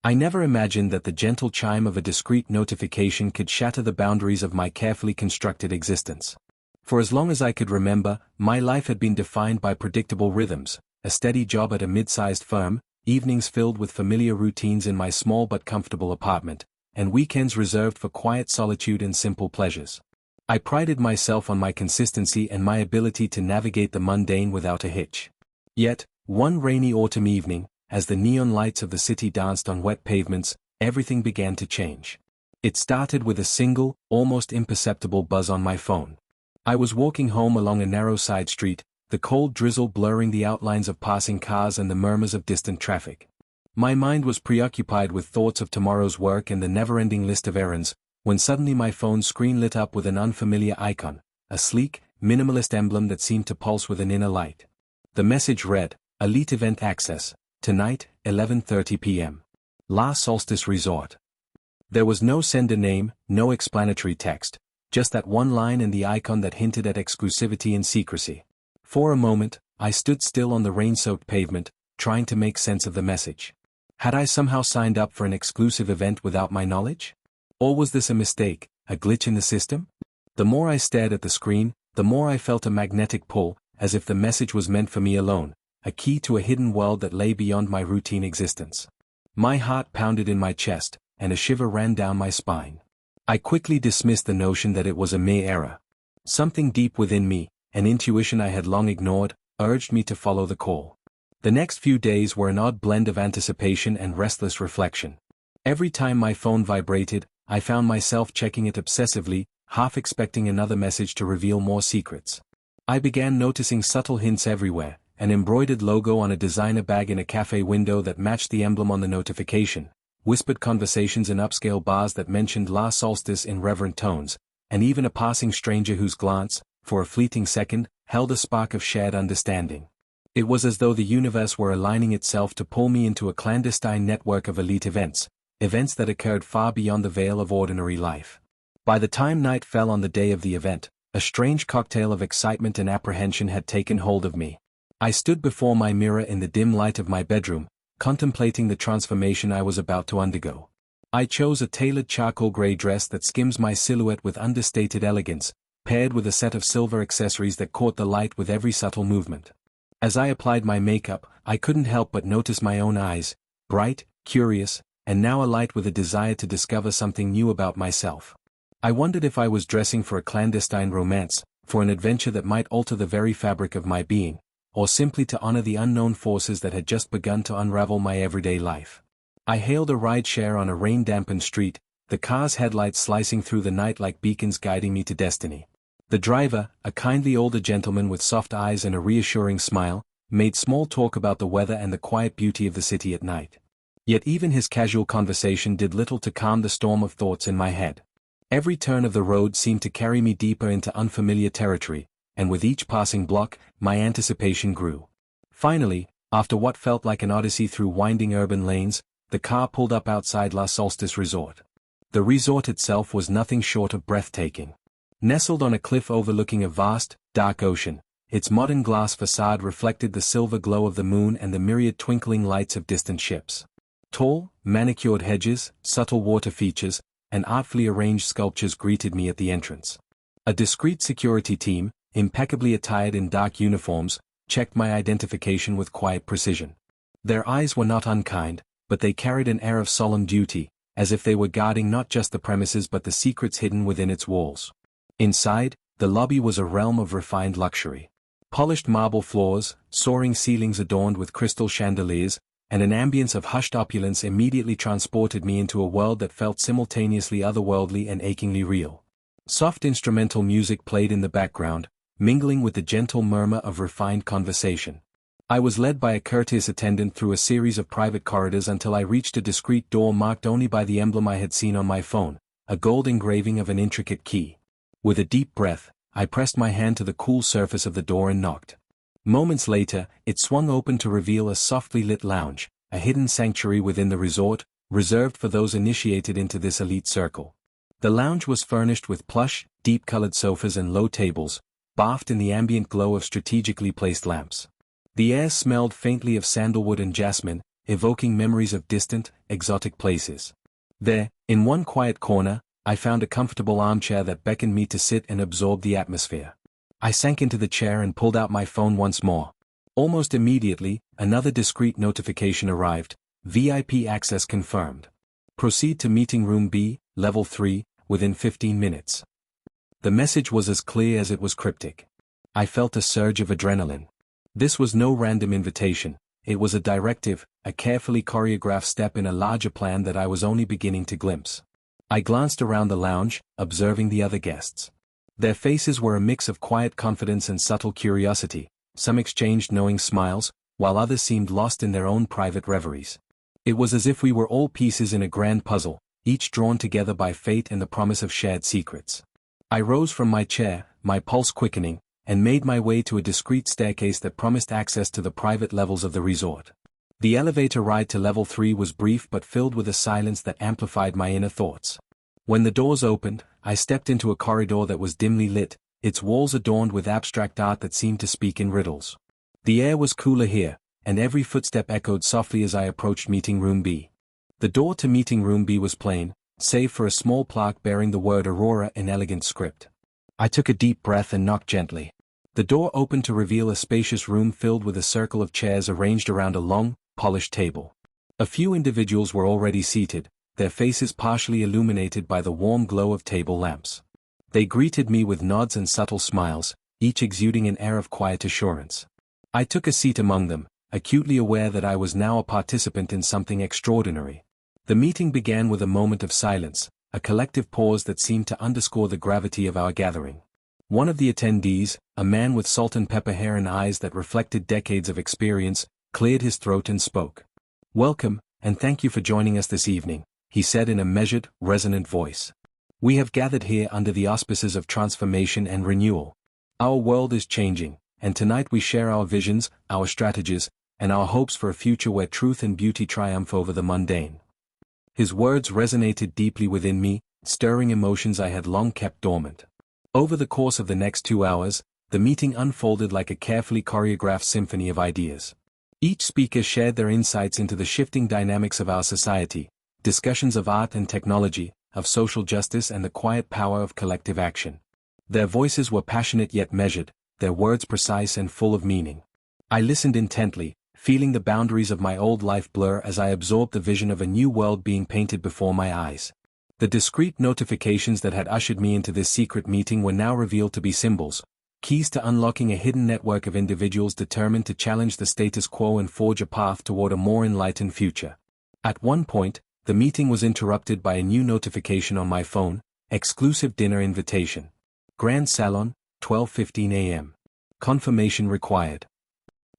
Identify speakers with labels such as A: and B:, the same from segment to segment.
A: I never imagined that the gentle chime of a discreet notification could shatter the boundaries of my carefully constructed existence. For as long as I could remember, my life had been defined by predictable rhythms, a steady job at a mid-sized firm, evenings filled with familiar routines in my small but comfortable apartment, and weekends reserved for quiet solitude and simple pleasures. I prided myself on my consistency and my ability to navigate the mundane without a hitch. Yet, one rainy autumn evening, as the neon lights of the city danced on wet pavements, everything began to change. It started with a single, almost imperceptible buzz on my phone. I was walking home along a narrow side street, the cold drizzle blurring the outlines of passing cars and the murmurs of distant traffic. My mind was preoccupied with thoughts of tomorrow's work and the never-ending list of errands, when suddenly my phone's screen lit up with an unfamiliar icon, a sleek, minimalist emblem that seemed to pulse with an inner light. The message read, "Elite Event Access, tonight, 11:30 p.m. La Solstice Resort." There was no sender name, no explanatory text, just that one line and the icon that hinted at exclusivity and secrecy. For a moment, I stood still on the rain-soaked pavement, trying to make sense of the message. Had I somehow signed up for an exclusive event without my knowledge? Or was this a mistake, a glitch in the system? The more I stared at the screen, the more I felt a magnetic pull, as if the message was meant for me alone, a key to a hidden world that lay beyond my routine existence. My heart pounded in my chest, and a shiver ran down my spine. I quickly dismissed the notion that it was a mere error. Something deep within me, an intuition I had long ignored, urged me to follow the call. The next few days were an odd blend of anticipation and restless reflection. Every time my phone vibrated, I found myself checking it obsessively, half expecting another message to reveal more secrets. I began noticing subtle hints everywhere, an embroidered logo on a designer bag in a cafe window that matched the emblem on the notification, whispered conversations in upscale bars that mentioned La Solstice in reverent tones, and even a passing stranger whose glance, for a fleeting second, held a spark of shared understanding. It was as though the universe were aligning itself to pull me into a clandestine network of elite events that occurred far beyond the veil of ordinary life. By the time night fell on the day of the event, a strange cocktail of excitement and apprehension had taken hold of me. I stood before my mirror in the dim light of my bedroom, contemplating the transformation I was about to undergo. I chose a tailored charcoal gray dress that skims my silhouette with understated elegance, paired with a set of silver accessories that caught the light with every subtle movement. As I applied my makeup, I couldn't help but notice my own eyes, bright, curious, and now alight with a desire to discover something new about myself. I wondered if I was dressing for a clandestine romance, for an adventure that might alter the very fabric of my being, or simply to honor the unknown forces that had just begun to unravel my everyday life. I hailed a ride-share on a rain-dampened street, the car's headlights slicing through the night like beacons guiding me to destiny. The driver, a kindly older gentleman with soft eyes and a reassuring smile, made small talk about the weather and the quiet beauty of the city at night. Yet even his casual conversation did little to calm the storm of thoughts in my head. Every turn of the road seemed to carry me deeper into unfamiliar territory, and with each passing block, my anticipation grew. Finally, after what felt like an odyssey through winding urban lanes, the car pulled up outside La Solstice Resort. The resort itself was nothing short of breathtaking. Nestled on a cliff overlooking a vast, dark ocean, its modern glass facade reflected the silver glow of the moon and the myriad twinkling lights of distant ships. Tall, manicured hedges, subtle water features, and artfully arranged sculptures greeted me at the entrance. A discreet security team, impeccably attired in dark uniforms, checked my identification with quiet precision. Their eyes were not unkind, but they carried an air of solemn duty, as if they were guarding not just the premises but the secrets hidden within its walls. Inside, the lobby was a realm of refined luxury. Polished marble floors, soaring ceilings adorned with crystal chandeliers, and an ambience of hushed opulence immediately transported me into a world that felt simultaneously otherworldly and achingly real. Soft instrumental music played in the background, mingling with the gentle murmur of refined conversation. I was led by a courteous attendant through a series of private corridors until I reached a discreet door marked only by the emblem I had seen on my phone, a gold engraving of an intricate key. With a deep breath, I pressed my hand to the cool surface of the door and knocked. Moments later, it swung open to reveal a softly lit lounge, a hidden sanctuary within the resort, reserved for those initiated into this elite circle. The lounge was furnished with plush, deep-colored sofas and low tables, bathed in the ambient glow of strategically placed lamps. The air smelled faintly of sandalwood and jasmine, evoking memories of distant, exotic places. There, in one quiet corner, I found a comfortable armchair that beckoned me to sit and absorb the atmosphere. I sank into the chair and pulled out my phone once more. Almost immediately, another discreet notification arrived: VIP access confirmed. Proceed to meeting room B, level 3, within 15 minutes. The message was as clear as it was cryptic. I felt a surge of adrenaline. This was no random invitation, it was a directive, a carefully choreographed step in a larger plan that I was only beginning to glimpse. I glanced around the lounge, observing the other guests. Their faces were a mix of quiet confidence and subtle curiosity. Some exchanged knowing smiles, while others seemed lost in their own private reveries. It was as if we were all pieces in a grand puzzle, each drawn together by fate and the promise of shared secrets. I rose from my chair, my pulse quickening, and made my way to a discreet staircase that promised access to the private levels of the resort. The elevator ride to level 3 was brief but filled with a silence that amplified my inner thoughts. When the doors opened, I stepped into a corridor that was dimly lit, its walls adorned with abstract art that seemed to speak in riddles. The air was cooler here, and every footstep echoed softly as I approached meeting room B. The door to meeting room B was plain, save for a small plaque bearing the word Aurora in elegant script. I took a deep breath and knocked gently. The door opened to reveal a spacious room filled with a circle of chairs arranged around a long, polished table. A few individuals were already seated, their faces partially illuminated by the warm glow of table lamps. They greeted me with nods and subtle smiles, each exuding an air of quiet assurance. I took a seat among them, acutely aware that I was now a participant in something extraordinary. The meeting began with a moment of silence, a collective pause that seemed to underscore the gravity of our gathering. One of the attendees, a man with salt and pepper hair and eyes that reflected decades of experience, cleared his throat and spoke. "Welcome, and thank you for joining us this evening," he said in a measured, resonant voice. "We have gathered here under the auspices of transformation and renewal. Our world is changing, and tonight we share our visions, our strategies, and our hopes for a future where truth and beauty triumph over the mundane." His words resonated deeply within me, stirring emotions I had long kept dormant. Over the course of the next 2 hours, the meeting unfolded like a carefully choreographed symphony of ideas. Each speaker shared their insights into the shifting dynamics of our society, discussions of art and technology, of social justice and the quiet power of collective action. Their voices were passionate yet measured, their words precise and full of meaning. I listened intently, feeling the boundaries of my old life blur as I absorbed the vision of a new world being painted before my eyes. The discreet notifications that had ushered me into this secret meeting were now revealed to be symbols, keys to unlocking a hidden network of individuals determined to challenge the status quo and forge a path toward a more enlightened future. At one point, the meeting was interrupted by a new notification on my phone: exclusive dinner invitation. Grand Salon, 12:15 a.m. Confirmation required.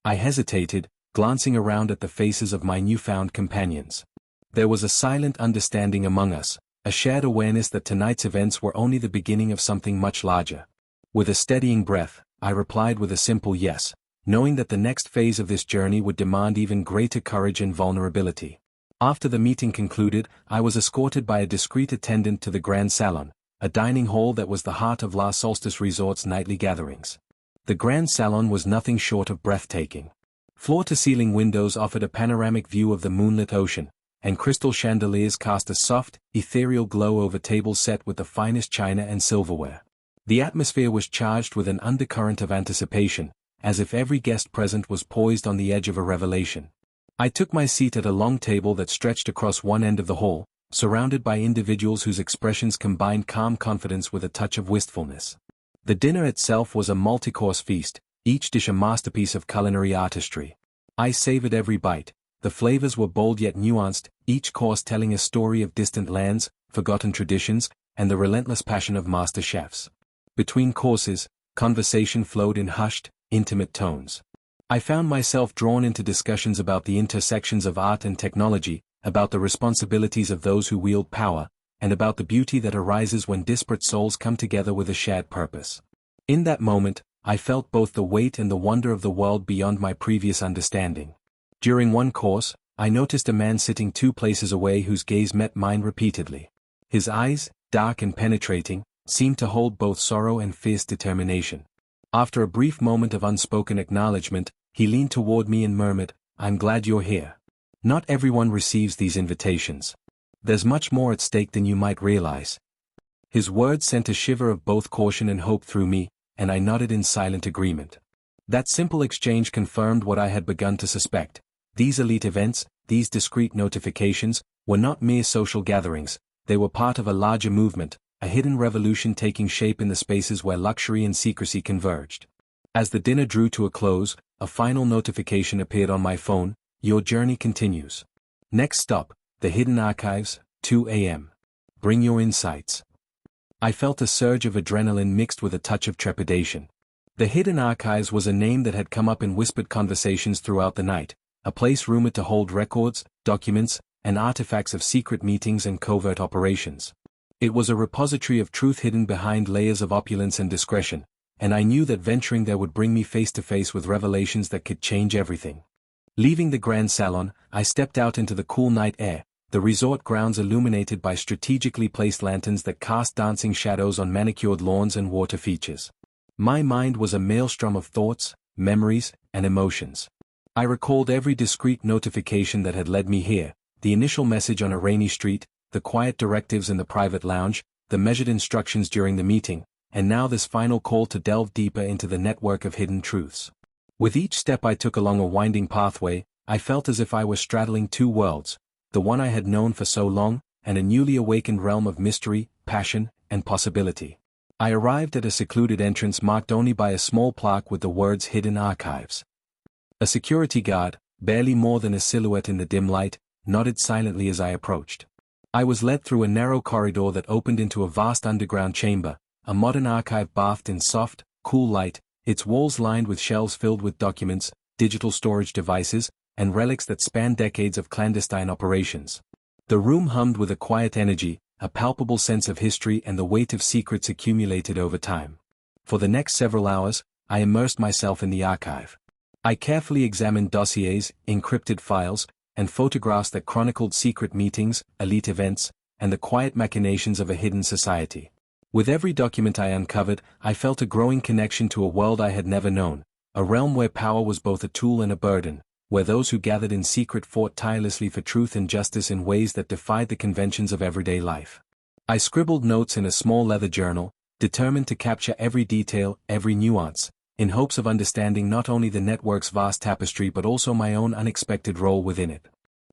A: I hesitated, glancing around at the faces of my newfound companions. There was a silent understanding among us, a shared awareness that tonight's events were only the beginning of something much larger. With a steadying breath, I replied with a simple yes, knowing that the next phase of this journey would demand even greater courage and vulnerability. After the meeting concluded, I was escorted by a discreet attendant to the Grand Salon, a dining hall that was the heart of La Solstice Resort's nightly gatherings. The Grand Salon was nothing short of breathtaking. Floor-to-ceiling windows offered a panoramic view of the moonlit ocean, and crystal chandeliers cast a soft, ethereal glow over tables set with the finest china and silverware. The atmosphere was charged with an undercurrent of anticipation, as if every guest present was poised on the edge of a revelation. I took my seat at a long table that stretched across one end of the hall, surrounded by individuals whose expressions combined calm confidence with a touch of wistfulness. The dinner itself was a multi-course feast, each dish a masterpiece of culinary artistry. I savored every bite. The flavors were bold yet nuanced, each course telling a story of distant lands, forgotten traditions, and the relentless passion of master chefs. Between courses, conversation flowed in hushed, intimate tones. I found myself drawn into discussions about the intersections of art and technology, about the responsibilities of those who wield power, and about the beauty that arises when disparate souls come together with a shared purpose. In that moment, I felt both the weight and the wonder of the world beyond my previous understanding. During one course, I noticed a man sitting 2 places away whose gaze met mine repeatedly. His eyes, dark and penetrating, seemed to hold both sorrow and fierce determination. After a brief moment of unspoken acknowledgement, he leaned toward me and murmured, "I'm glad you're here." Not everyone receives these invitations. There's much more at stake than you might realize. His words sent a shiver of both caution and hope through me, and I nodded in silent agreement. That simple exchange confirmed what I had begun to suspect. These elite events, these discreet notifications, were not mere social gatherings, they were part of a larger movement, a hidden revolution taking shape in the spaces where luxury and secrecy converged. As the dinner drew to a close, a final notification appeared on my phone: "Your journey continues. Next stop, the Hidden Archives, 2 a.m. Bring your insights." I felt a surge of adrenaline mixed with a touch of trepidation. The Hidden Archives was a name that had come up in whispered conversations throughout the night, a place rumored to hold records, documents, and artifacts of secret meetings and covert operations. It was a repository of truth hidden behind layers of opulence and discretion, and I knew that venturing there would bring me face to face with revelations that could change everything. Leaving the grand salon, I stepped out into the cool night air, the resort grounds illuminated by strategically placed lanterns that cast dancing shadows on manicured lawns and water features. My mind was a maelstrom of thoughts, memories, and emotions. I recalled every discreet notification that had led me here, the initial message on a rainy street, the quiet directives in the private lounge, the measured instructions during the meeting, and now this final call to delve deeper into the network of hidden truths. With each step I took along a winding pathway, I felt as if I were straddling two worlds, the one I had known for so long, and a newly awakened realm of mystery, passion, and possibility. I arrived at a secluded entrance marked only by a small plaque with the words "Hidden Archives." A security guard, barely more than a silhouette in the dim light, nodded silently as I approached. I was led through a narrow corridor that opened into a vast underground chamber, a modern archive bathed in soft, cool light, its walls lined with shelves filled with documents, digital storage devices, and relics that spanned decades of clandestine operations. The room hummed with a quiet energy, a palpable sense of history and the weight of secrets accumulated over time. For the next several hours, I immersed myself in the archive. I carefully examined dossiers, encrypted files, and photographs that chronicled secret meetings, elite events, and the quiet machinations of a hidden society. With every document I uncovered, I felt a growing connection to a world I had never known, a realm where power was both a tool and a burden, where those who gathered in secret fought tirelessly for truth and justice in ways that defied the conventions of everyday life. I scribbled notes in a small leather journal, determined to capture every detail, every nuance, in hopes of understanding not only the network's vast tapestry but also my own unexpected role within it.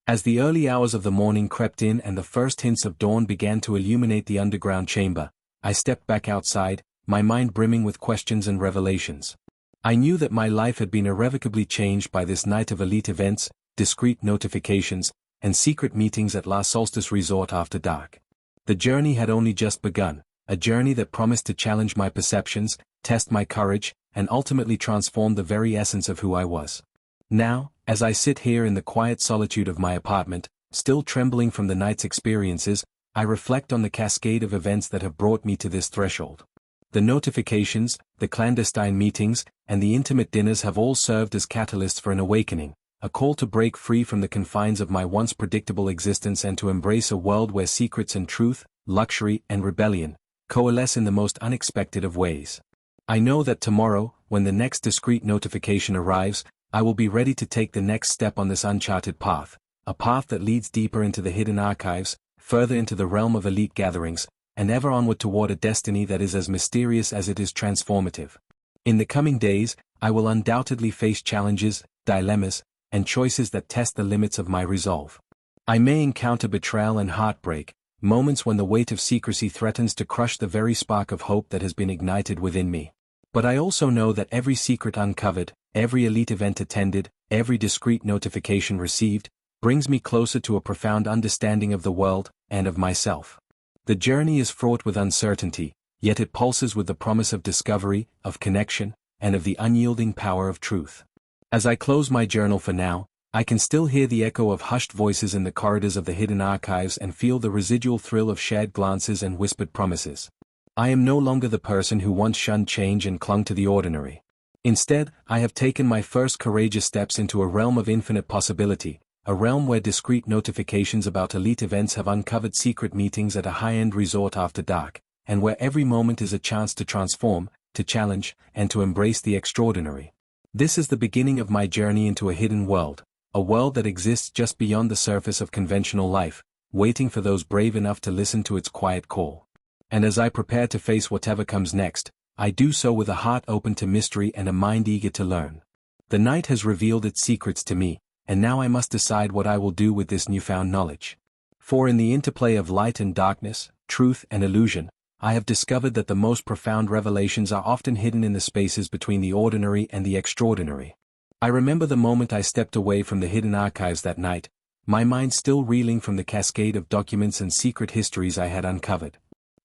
A: As the early hours of the morning crept in and the first hints of dawn began to illuminate the underground chamber, I stepped back outside, my mind brimming with questions and revelations. I knew that my life had been irrevocably changed by this night of elite events, discreet notifications, and secret meetings at La Solstice Resort after dark. The journey had only just begun, a journey that promised to challenge my perceptions, test my courage, and ultimately transform the very essence of who I was. Now, as I sit here in the quiet solitude of my apartment, still trembling from the night's experiences, I reflect on the cascade of events that have brought me to this threshold. The notifications, the clandestine meetings, and the intimate dinners have all served as catalysts for an awakening, a call to break free from the confines of my once predictable existence and to embrace a world where secrets and truth, luxury and rebellion, coalesce in the most unexpected of ways. I know that tomorrow, when the next discreet notification arrives, I will be ready to take the next step on this uncharted path, a path that leads deeper into the hidden archives, further into the realm of elite gatherings, and ever onward toward a destiny that is as mysterious as it is transformative. In the coming days, I will undoubtedly face challenges, dilemmas, and choices that test the limits of my resolve. I may encounter betrayal and heartbreak, moments when the weight of secrecy threatens to crush the very spark of hope that has been ignited within me. But I also know that every secret uncovered, every elite event attended, every discreet notification received, brings me closer to a profound understanding of the world, and of myself. The journey is fraught with uncertainty, yet it pulses with the promise of discovery, of connection, and of the unyielding power of truth. As I close my journal for now, I can still hear the echo of hushed voices in the corridors of the hidden archives and feel the residual thrill of shared glances and whispered promises. I am no longer the person who once shunned change and clung to the ordinary. Instead, I have taken my first courageous steps into a realm of infinite possibility, a realm where discreet notifications about elite events have uncovered secret meetings at a high-end resort after dark, and where every moment is a chance to transform, to challenge, and to embrace the extraordinary. This is the beginning of my journey into a hidden world, a world that exists just beyond the surface of conventional life, waiting for those brave enough to listen to its quiet call. And as I prepare to face whatever comes next, I do so with a heart open to mystery and a mind eager to learn. The night has revealed its secrets to me, and now I must decide what I will do with this newfound knowledge. For in the interplay of light and darkness, truth and illusion, I have discovered that the most profound revelations are often hidden in the spaces between the ordinary and the extraordinary. I remember the moment I stepped away from the hidden archives that night, my mind still reeling from the cascade of documents and secret histories I had uncovered.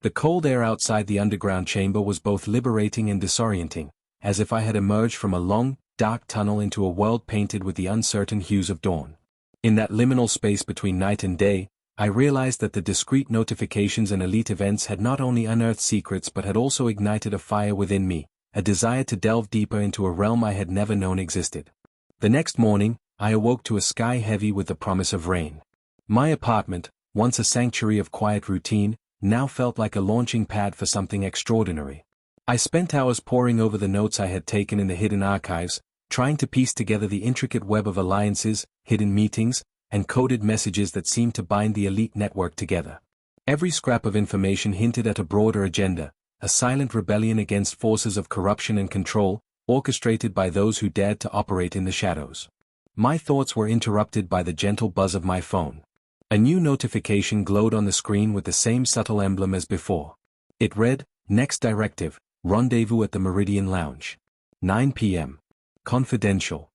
A: The cold air outside the underground chamber was both liberating and disorienting, as if I had emerged from a long, dark tunnel into a world painted with the uncertain hues of dawn. In that liminal space between night and day, I realized that the discreet notifications and elite events had not only unearthed secrets but had also ignited a fire within me, a desire to delve deeper into a realm I had never known existed. The next morning, I awoke to a sky heavy with the promise of rain. My apartment, once a sanctuary of quiet routine, now felt like a launching pad for something extraordinary. I spent hours poring over the notes I had taken in the hidden archives, trying to piece together the intricate web of alliances, hidden meetings, and coded messages that seemed to bind the elite network together. Every scrap of information hinted at a broader agenda, a silent rebellion against forces of corruption and control, orchestrated by those who dared to operate in the shadows. My thoughts were interrupted by the gentle buzz of my phone. A new notification glowed on the screen with the same subtle emblem as before. It read, "Next directive, rendezvous at the Meridian Lounge. 9 p.m. Confidential."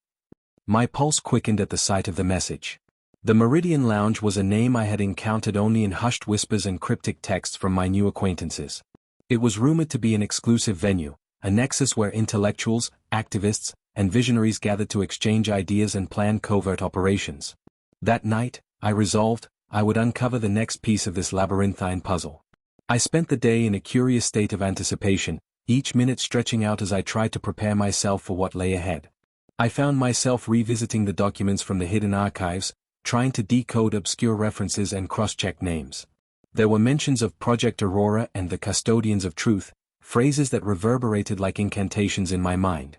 A: My pulse quickened at the sight of the message. The Meridian Lounge was a name I had encountered only in hushed whispers and cryptic texts from my new acquaintances. It was rumored to be an exclusive venue, a nexus where intellectuals, activists, and visionaries gathered to exchange ideas and plan covert operations. That night, I resolved, I would uncover the next piece of this labyrinthine puzzle. I spent the day in a curious state of anticipation, each minute stretching out as I tried to prepare myself for what lay ahead. I found myself revisiting the documents from the hidden archives, trying to decode obscure references and cross-check names. There were mentions of Project Aurora and the Custodians of Truth, phrases that reverberated like incantations in my mind.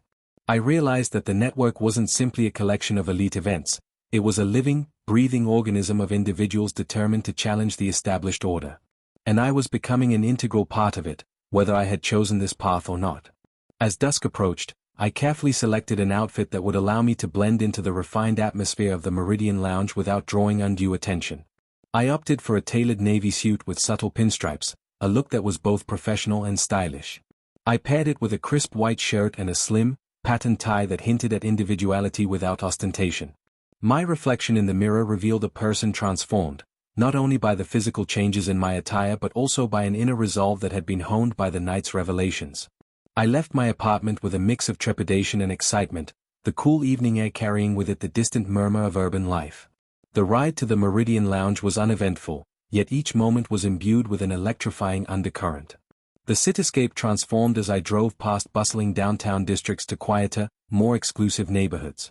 A: I realized that the network wasn't simply a collection of elite events, it was a living, breathing organism of individuals determined to challenge the established order. And I was becoming an integral part of it, whether I had chosen this path or not. As dusk approached, I carefully selected an outfit that would allow me to blend into the refined atmosphere of the Meridian Lounge without drawing undue attention. I opted for a tailored navy suit with subtle pinstripes, a look that was both professional and stylish. I paired it with a crisp white shirt and a slim, patterned tie that hinted at individuality without ostentation. My reflection in the mirror revealed a person transformed, not only by the physical changes in my attire but also by an inner resolve that had been honed by the night's revelations. I left my apartment with a mix of trepidation and excitement, the cool evening air carrying with it the distant murmur of urban life. The ride to the Meridian Lounge was uneventful, yet each moment was imbued with an electrifying undercurrent. The cityscape transformed as I drove past bustling downtown districts to quieter, more exclusive neighborhoods.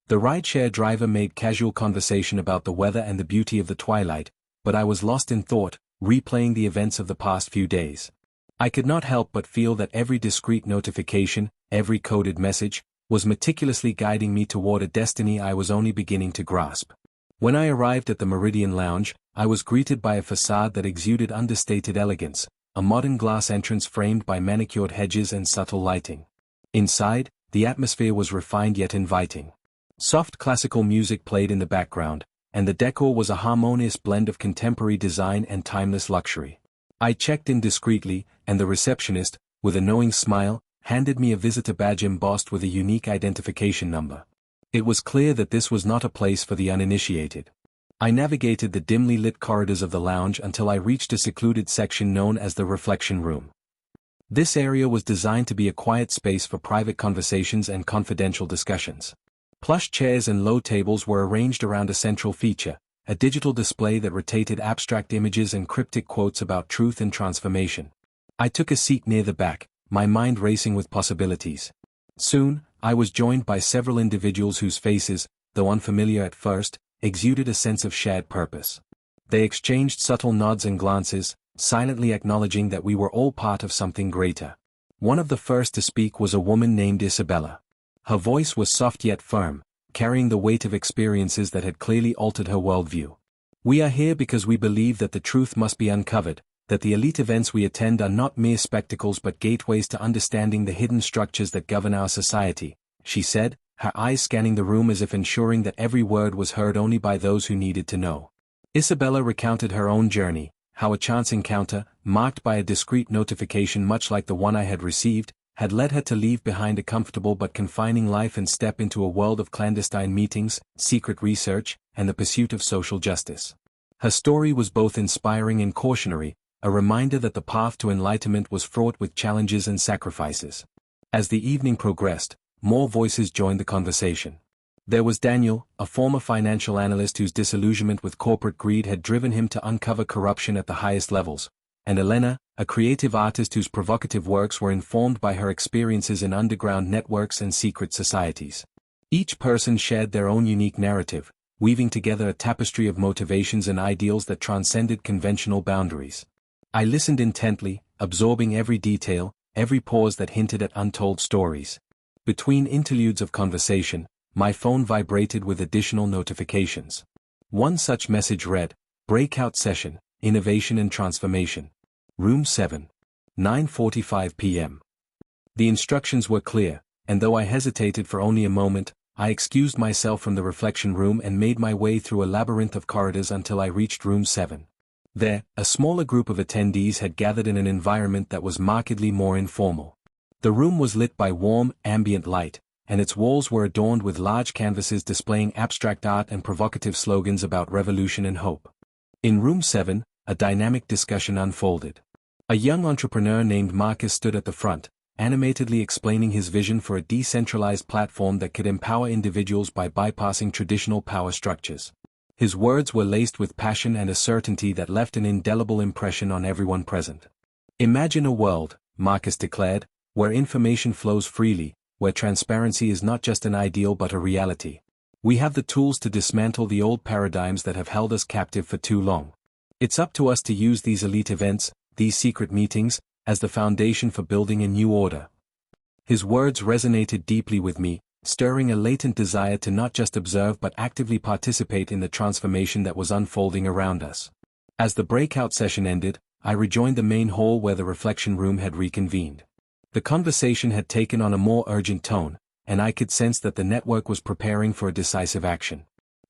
A: The rideshare driver made casual conversation about the weather and the beauty of the twilight, but I was lost in thought, replaying the events of the past few days. I could not help but feel that every discreet notification, every coded message, was meticulously guiding me toward a destiny I was only beginning to grasp. When I arrived at the Meridian Lounge, I was greeted by a facade that exuded understated elegance, a modern glass entrance framed by manicured hedges and subtle lighting. Inside, the atmosphere was refined yet inviting. Soft classical music played in the background, and the decor was a harmonious blend of contemporary design and timeless luxury. I checked in discreetly, and the receptionist, with a knowing smile, handed me a visitor badge embossed with a unique identification number. It was clear that this was not a place for the uninitiated. I navigated the dimly lit corridors of the lounge until I reached a secluded section known as the Reflection Room. This area was designed to be a quiet space for private conversations and confidential discussions. Plush chairs and low tables were arranged around a central feature, a digital display that rotated abstract images and cryptic quotes about truth and transformation. I took a seat near the back, my mind racing with possibilities. Soon, I was joined by several individuals whose faces, though unfamiliar at first, exuded a sense of shared purpose. They exchanged subtle nods and glances, silently acknowledging that we were all part of something greater. One of the first to speak was a woman named Isabella. Her voice was soft yet firm, carrying the weight of experiences that had clearly altered her worldview. We are here because we believe that the truth must be uncovered, that the elite events we attend are not mere spectacles but gateways to understanding the hidden structures that govern our society, she said, her eyes scanning the room as if ensuring that every word was heard only by those who needed to know. Isabella recounted her own journey, how a chance encounter, marked by a discreet notification much like the one I had received, had led her to leave behind a comfortable but confining life and step into a world of clandestine meetings, secret research, and the pursuit of social justice. Her story was both inspiring and cautionary, a reminder that the path to enlightenment was fraught with challenges and sacrifices. As the evening progressed, more voices joined the conversation. There was Daniel, a former financial analyst whose disillusionment with corporate greed had driven him to uncover corruption at the highest levels, and Elena, a creative artist whose provocative works were informed by her experiences in underground networks and secret societies. Each person shared their own unique narrative, weaving together a tapestry of motivations and ideals that transcended conventional boundaries. I listened intently, absorbing every detail, every pause that hinted at untold stories. Between interludes of conversation, my phone vibrated with additional notifications. One such message read, "Breakout Session, Innovation and Transformation. Room 7. 9:45 p.m. The instructions were clear, and though I hesitated for only a moment, I excused myself from the reflection room and made my way through a labyrinth of corridors until I reached Room 7. There, a smaller group of attendees had gathered in an environment that was markedly more informal. The room was lit by warm, ambient light, and its walls were adorned with large canvases displaying abstract art and provocative slogans about revolution and hope. In Room 7, a dynamic discussion unfolded. A young entrepreneur named Marcus stood at the front, animatedly explaining his vision for a decentralized platform that could empower individuals by bypassing traditional power structures. His words were laced with passion and a certainty that left an indelible impression on everyone present. "Imagine a world," Marcus declared, "where information flows freely, where transparency is not just an ideal but a reality. We have the tools to dismantle the old paradigms that have held us captive for too long. It's up to us to use these elite events, these secret meetings, as the foundation for building a new order." His words resonated deeply with me, stirring a latent desire to not just observe but actively participate in the transformation that was unfolding around us. As the breakout session ended, I rejoined the main hall where the reflection room had reconvened. The conversation had taken on a more urgent tone, and I could sense that the network was preparing for a decisive action.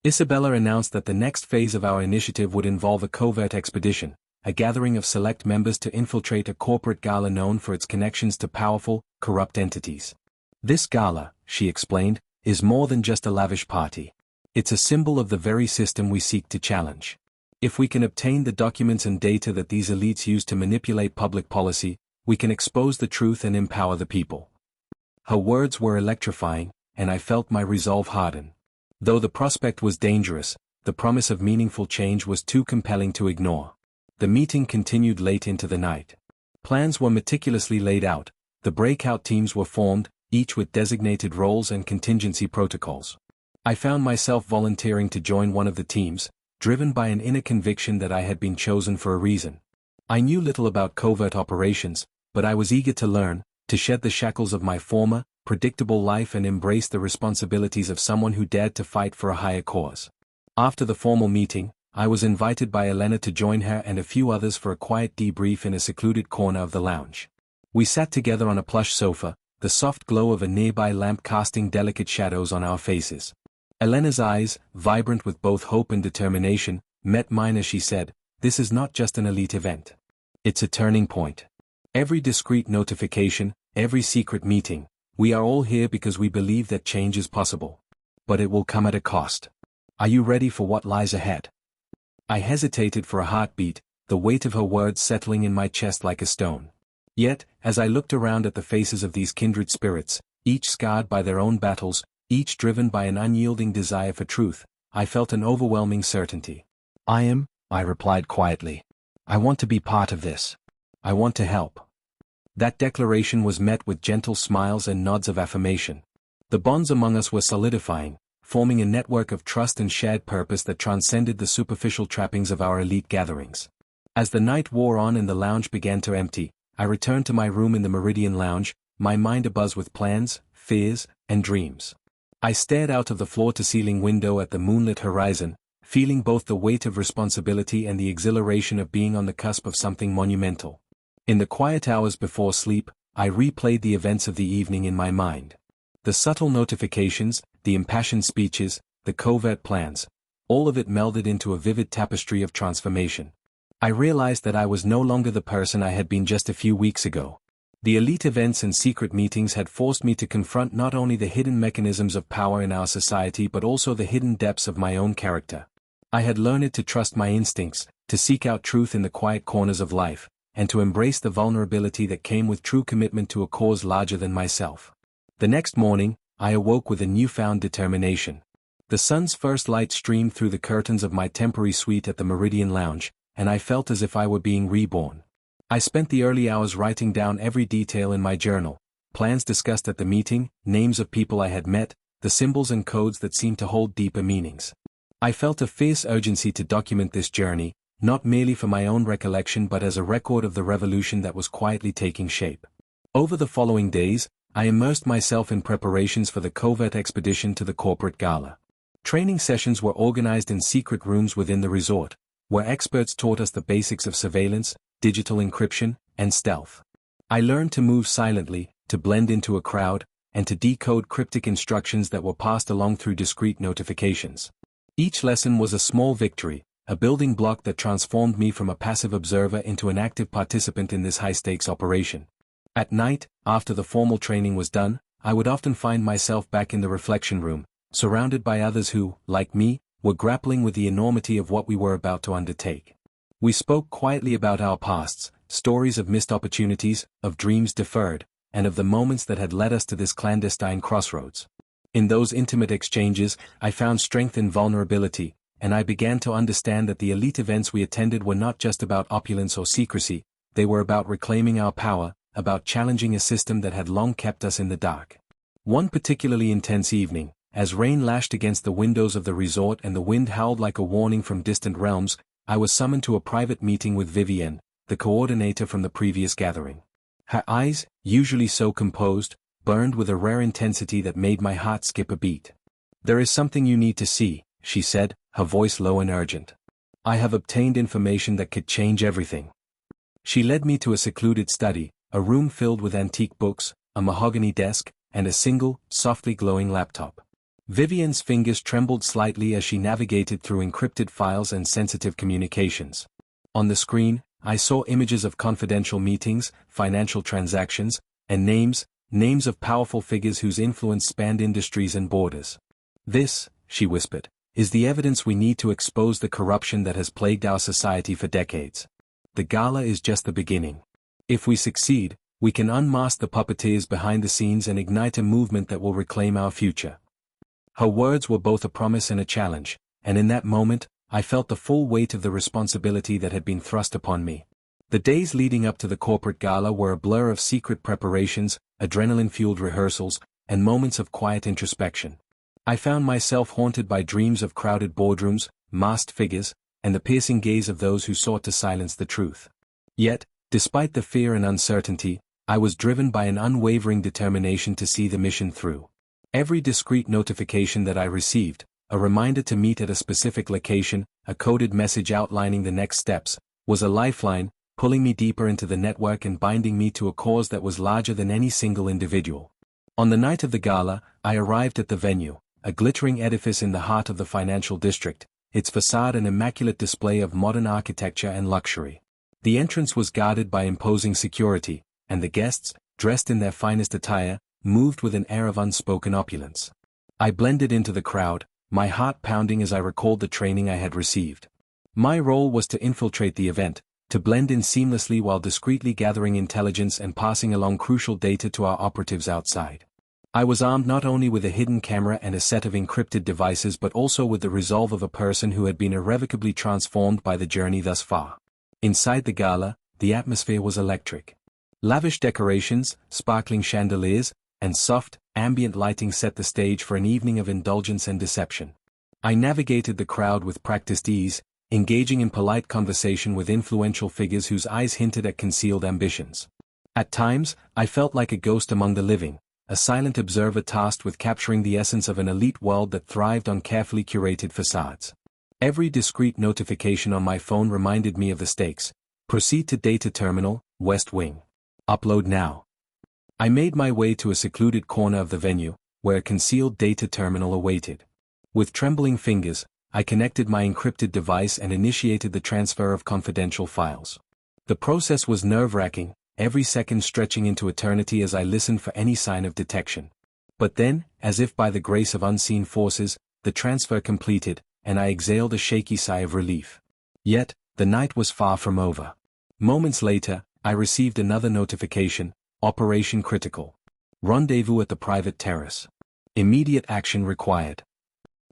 A: Isabella announced that the next phase of our initiative would involve a covert expedition, a gathering of select members to infiltrate a corporate gala known for its connections to powerful, corrupt entities. "This gala," she explained, "is more than just a lavish party. It's a symbol of the very system we seek to challenge. If we can obtain the documents and data that these elites use to manipulate public policy, we can expose the truth and empower the people." Her words were electrifying, and I felt my resolve harden. Though the prospect was dangerous, the promise of meaningful change was too compelling to ignore. The meeting continued late into the night. Plans were meticulously laid out, the breakout teams were formed, each with designated roles and contingency protocols. I found myself volunteering to join one of the teams, driven by an inner conviction that I had been chosen for a reason. I knew little about covert operations, but I was eager to learn, to shed the shackles of my former, predictable life and embrace the responsibilities of someone who dared to fight for a higher cause. After the formal meeting, I was invited by Elena to join her and a few others for a quiet debrief in a secluded corner of the lounge. We sat together on a plush sofa, the soft glow of a nearby lamp casting delicate shadows on our faces. Elena's eyes, vibrant with both hope and determination, met mine as she said, "This is not just an elite event. It's a turning point. Every discreet notification, every secret meeting, we are all here because we believe that change is possible. But it will come at a cost. Are you ready for what lies ahead?" I hesitated for a heartbeat, the weight of her words settling in my chest like a stone. Yet, as I looked around at the faces of these kindred spirits, each scarred by their own battles, each driven by an unyielding desire for truth, I felt an overwhelming certainty. I replied quietly. "I want to be part of this. I want to help." That declaration was met with gentle smiles and nods of affirmation. The bonds among us were solidifying, forming a network of trust and shared purpose that transcended the superficial trappings of our elite gatherings. As the night wore on and the lounge began to empty, I returned to my room in the Meridian Lounge, my mind abuzz with plans, fears, and dreams. I stared out of the floor-to-ceiling window at the moonlit horizon, feeling both the weight of responsibility and the exhilaration of being on the cusp of something monumental. In the quiet hours before sleep, I replayed the events of the evening in my mind. The subtle notifications, the impassioned speeches, the covert plans, all of it melded into a vivid tapestry of transformation. I realized that I was no longer the person I had been just a few weeks ago. The elite events and secret meetings had forced me to confront not only the hidden mechanisms of power in our society but also the hidden depths of my own character. I had learned to trust my instincts, to seek out truth in the quiet corners of life, and to embrace the vulnerability that came with true commitment to a cause larger than myself. The next morning, I awoke with a newfound determination. The sun's first light streamed through the curtains of my temporary suite at the Meridian Lounge, and I felt as if I were being reborn. I spent the early hours writing down every detail in my journal, plans discussed at the meeting, names of people I had met, the symbols and codes that seemed to hold deeper meanings. I felt a fierce urgency to document this journey, not merely for my own recollection but as a record of the revolution that was quietly taking shape. Over the following days, I immersed myself in preparations for the covert expedition to the corporate gala. Training sessions were organized in secret rooms within the resort, where experts taught us the basics of surveillance, digital encryption, and stealth. I learned to move silently, to blend into a crowd, and to decode cryptic instructions that were passed along through discreet notifications. Each lesson was a small victory, a building block that transformed me from a passive observer into an active participant in this high-stakes operation. At night, after the formal training was done, I would often find myself back in the reflection room, surrounded by others who, like me, were grappling with the enormity of what we were about to undertake. We spoke quietly about our pasts, stories of missed opportunities, of dreams deferred, and of the moments that had led us to this clandestine crossroads. In those intimate exchanges, I found strength in vulnerability, and I began to understand that the elite events we attended were not just about opulence or secrecy, they were about reclaiming our power, about challenging a system that had long kept us in the dark. One particularly intense evening, as rain lashed against the windows of the resort and the wind howled like a warning from distant realms, I was summoned to a private meeting with Vivienne, the coordinator from the previous gathering. Her eyes, usually so composed, burned with a rare intensity that made my heart skip a beat. "There is something you need to see," she said, her voice low and urgent. "I have obtained information that could change everything." She led me to a secluded study, a room filled with antique books, a mahogany desk, and a single, softly glowing laptop. Vivienne's fingers trembled slightly as she navigated through encrypted files and sensitive communications. On the screen, I saw images of confidential meetings, financial transactions, and names of powerful figures whose influence spanned industries and borders. "This," she whispered, "is the evidence we need to expose the corruption that has plagued our society for decades. The gala is just the beginning. If we succeed, we can unmask the puppeteers behind the scenes and ignite a movement that will reclaim our future." Her words were both a promise and a challenge, and in that moment, I felt the full weight of the responsibility that had been thrust upon me. The days leading up to the corporate gala were a blur of secret preparations, adrenaline-fueled rehearsals, and moments of quiet introspection. I found myself haunted by dreams of crowded boardrooms, masked figures, and the piercing gaze of those who sought to silence the truth. Yet, despite the fear and uncertainty, I was driven by an unwavering determination to see the mission through. Every discreet notification that I received, a reminder to meet at a specific location, a coded message outlining the next steps, was a lifeline, pulling me deeper into the network and binding me to a cause that was larger than any single individual. On the night of the gala, I arrived at the venue, a glittering edifice in the heart of the financial district, its facade an immaculate display of modern architecture and luxury. The entrance was guarded by imposing security, and the guests, dressed in their finest attire, moved with an air of unspoken opulence. I blended into the crowd, my heart pounding as I recalled the training I had received. My role was to infiltrate the event, to blend in seamlessly while discreetly gathering intelligence and passing along crucial data to our operatives outside. I was armed not only with a hidden camera and a set of encrypted devices but also with the resolve of a person who had been irrevocably transformed by the journey thus far. Inside the gala, the atmosphere was electric. Lavish decorations, sparkling chandeliers, and soft, ambient lighting set the stage for an evening of indulgence and deception. I navigated the crowd with practiced ease, engaging in polite conversation with influential figures whose eyes hinted at concealed ambitions. At times, I felt like a ghost among the living, a silent observer tasked with capturing the essence of an elite world that thrived on carefully curated facades. Every discreet notification on my phone reminded me of the stakes. Proceed to data terminal, West Wing. Upload now. I made my way to a secluded corner of the venue, where a concealed data terminal awaited. With trembling fingers, I connected my encrypted device and initiated the transfer of confidential files. The process was nerve-wracking, every second stretching into eternity as I listened for any sign of detection. But then, as if by the grace of unseen forces, the transfer completed, and I exhaled a shaky sigh of relief. Yet, the night was far from over. Moments later, I received another notification: Operation Critical. Rendezvous at the private terrace. Immediate action required.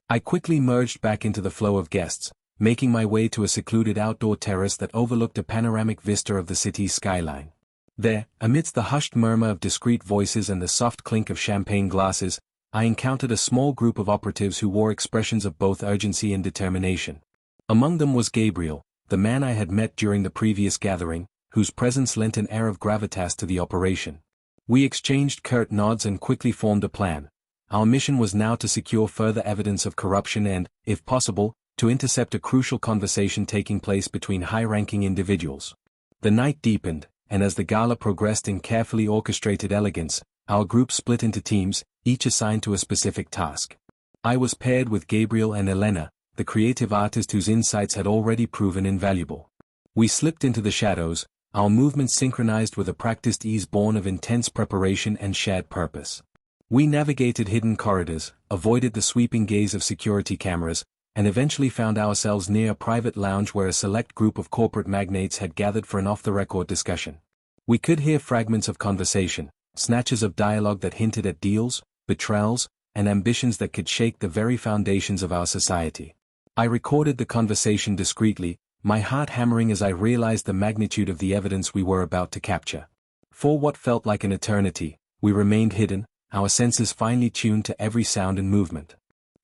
A: I quickly merged back into the flow of guests, making my way to a secluded outdoor terrace that overlooked a panoramic vista of the city's skyline. There, amidst the hushed murmur of discreet voices and the soft clink of champagne glasses, I encountered a small group of operatives who wore expressions of both urgency and determination. Among them was Gabriel, the man I had met during the previous gathering, whose presence lent an air of gravitas to the operation. We exchanged curt nods and quickly formed a plan. Our mission was now to secure further evidence of corruption and, if possible, to intercept a crucial conversation taking place between high-ranking individuals. The night deepened, and as the gala progressed in carefully orchestrated elegance, our group split into teams, each assigned to a specific task. I was paired with Gabriel and Elena, the creative artist whose insights had already proven invaluable. We slipped into the shadows, our movements synchronized with a practiced ease born of intense preparation and shared purpose. We navigated hidden corridors, avoided the sweeping gaze of security cameras, and eventually found ourselves near a private lounge where a select group of corporate magnates had gathered for an off-the-record discussion. We could hear fragments of conversation, snatches of dialogue that hinted at deals, betrayals, and ambitions that could shake the very foundations of our society. I recorded the conversation discreetly, my heart hammering as I realized the magnitude of the evidence we were about to capture. For what felt like an eternity, we remained hidden, our senses finely tuned to every sound and movement.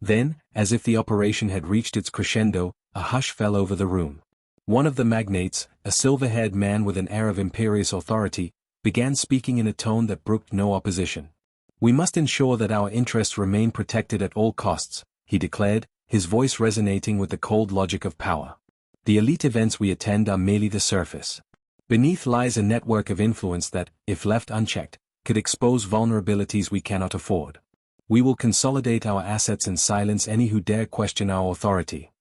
A: Then, as if the operation had reached its crescendo, a hush fell over the room. One of the magnates, a silver-haired man with an air of imperious authority, began speaking in a tone that brooked no opposition. "We must ensure that our interests remain protected at all costs," he declared, his voice resonating with the cold logic of power. "The elite events we attend are merely the surface. Beneath lies a network of influence that, if left unchecked, could expose vulnerabilities we cannot afford. We will consolidate our assets and silence any who dare question our authority."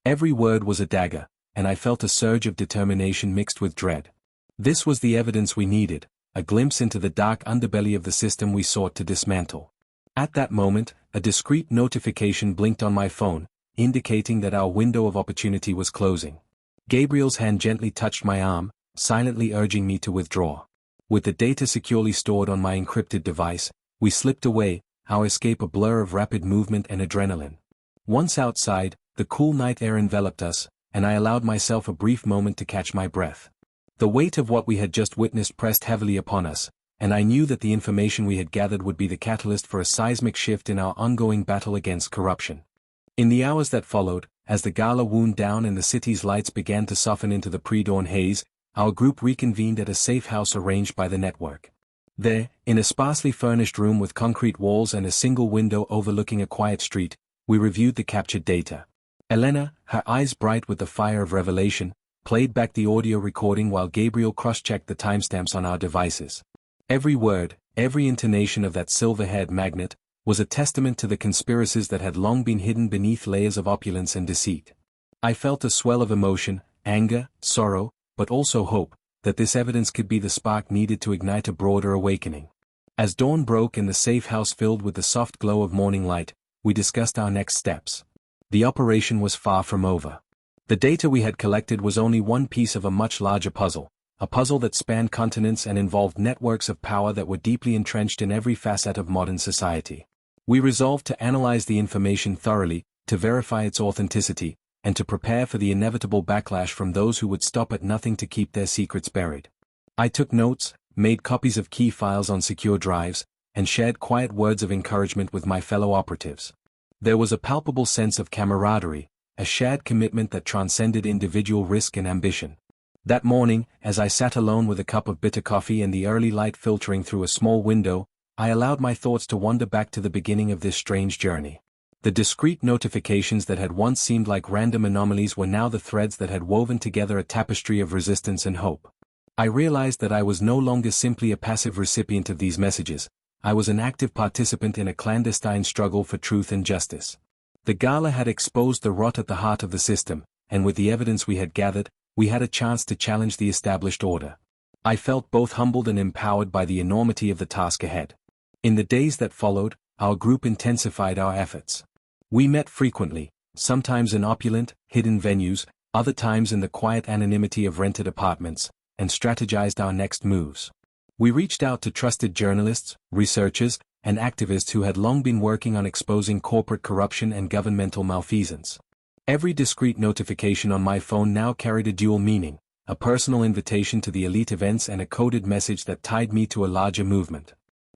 A: Every word was a dagger, and I felt a surge of determination mixed with dread. This was the evidence we needed, a glimpse into the dark underbelly of the system we sought to dismantle. At that moment, a discreet notification blinked on my phone, indicating that our window of opportunity was closing. Gabriel's hand gently touched my arm, silently urging me to withdraw. With the data securely stored on my encrypted device, we slipped away, our escape a blur of rapid movement and adrenaline. Once outside, the cool night air enveloped us, and I allowed myself a brief moment to catch my breath. The weight of what we had just witnessed pressed heavily upon us, and I knew that the information we had gathered would be the catalyst for a seismic shift in our ongoing battle against corruption. In the hours that followed, as the gala wound down and the city's lights began to soften into the pre-dawn haze, our group reconvened at a safe house arranged by the network. There, in a sparsely furnished room with concrete walls and a single window overlooking a quiet street, we reviewed the captured data. Elena, her eyes bright with the fire of revelation, played back the audio recording while Gabriel cross-checked the timestamps on our devices. Every word, every intonation of that silver-haired magnate, was a testament to the conspiracies that had long been hidden beneath layers of opulence and deceit. I felt a swell of emotion, anger, sorrow, but also hope, that this evidence could be the spark needed to ignite a broader awakening. As dawn broke and the safe house filled with the soft glow of morning light, we discussed our next steps. The operation was far from over. The data we had collected was only one piece of a much larger puzzle, a puzzle that spanned continents and involved networks of power that were deeply entrenched in every facet of modern society. We resolved to analyze the information thoroughly, to verify its authenticity, and to prepare for the inevitable backlash from those who would stop at nothing to keep their secrets buried. I took notes, made copies of key files on secure drives, and shared quiet words of encouragement with my fellow operatives. There was a palpable sense of camaraderie, a shared commitment that transcended individual risk and ambition. That morning, as I sat alone with a cup of bitter coffee and the early light filtering through a small window, I allowed my thoughts to wander back to the beginning of this strange journey. The discrete notifications that had once seemed like random anomalies were now the threads that had woven together a tapestry of resistance and hope. I realized that I was no longer simply a passive recipient of these messages. I was an active participant in a clandestine struggle for truth and justice. The gala had exposed the rot at the heart of the system, and with the evidence we had gathered, we had a chance to challenge the established order. I felt both humbled and empowered by the enormity of the task ahead. In the days that followed, our group intensified our efforts. We met frequently, sometimes in opulent, hidden venues, other times in the quiet anonymity of rented apartments, and strategized our next moves. We reached out to trusted journalists, researchers, and activists who had long been working on exposing corporate corruption and governmental malfeasance. Every discrete notification on my phone now carried a dual meaning, a personal invitation to the elite events and a coded message that tied me to a larger movement.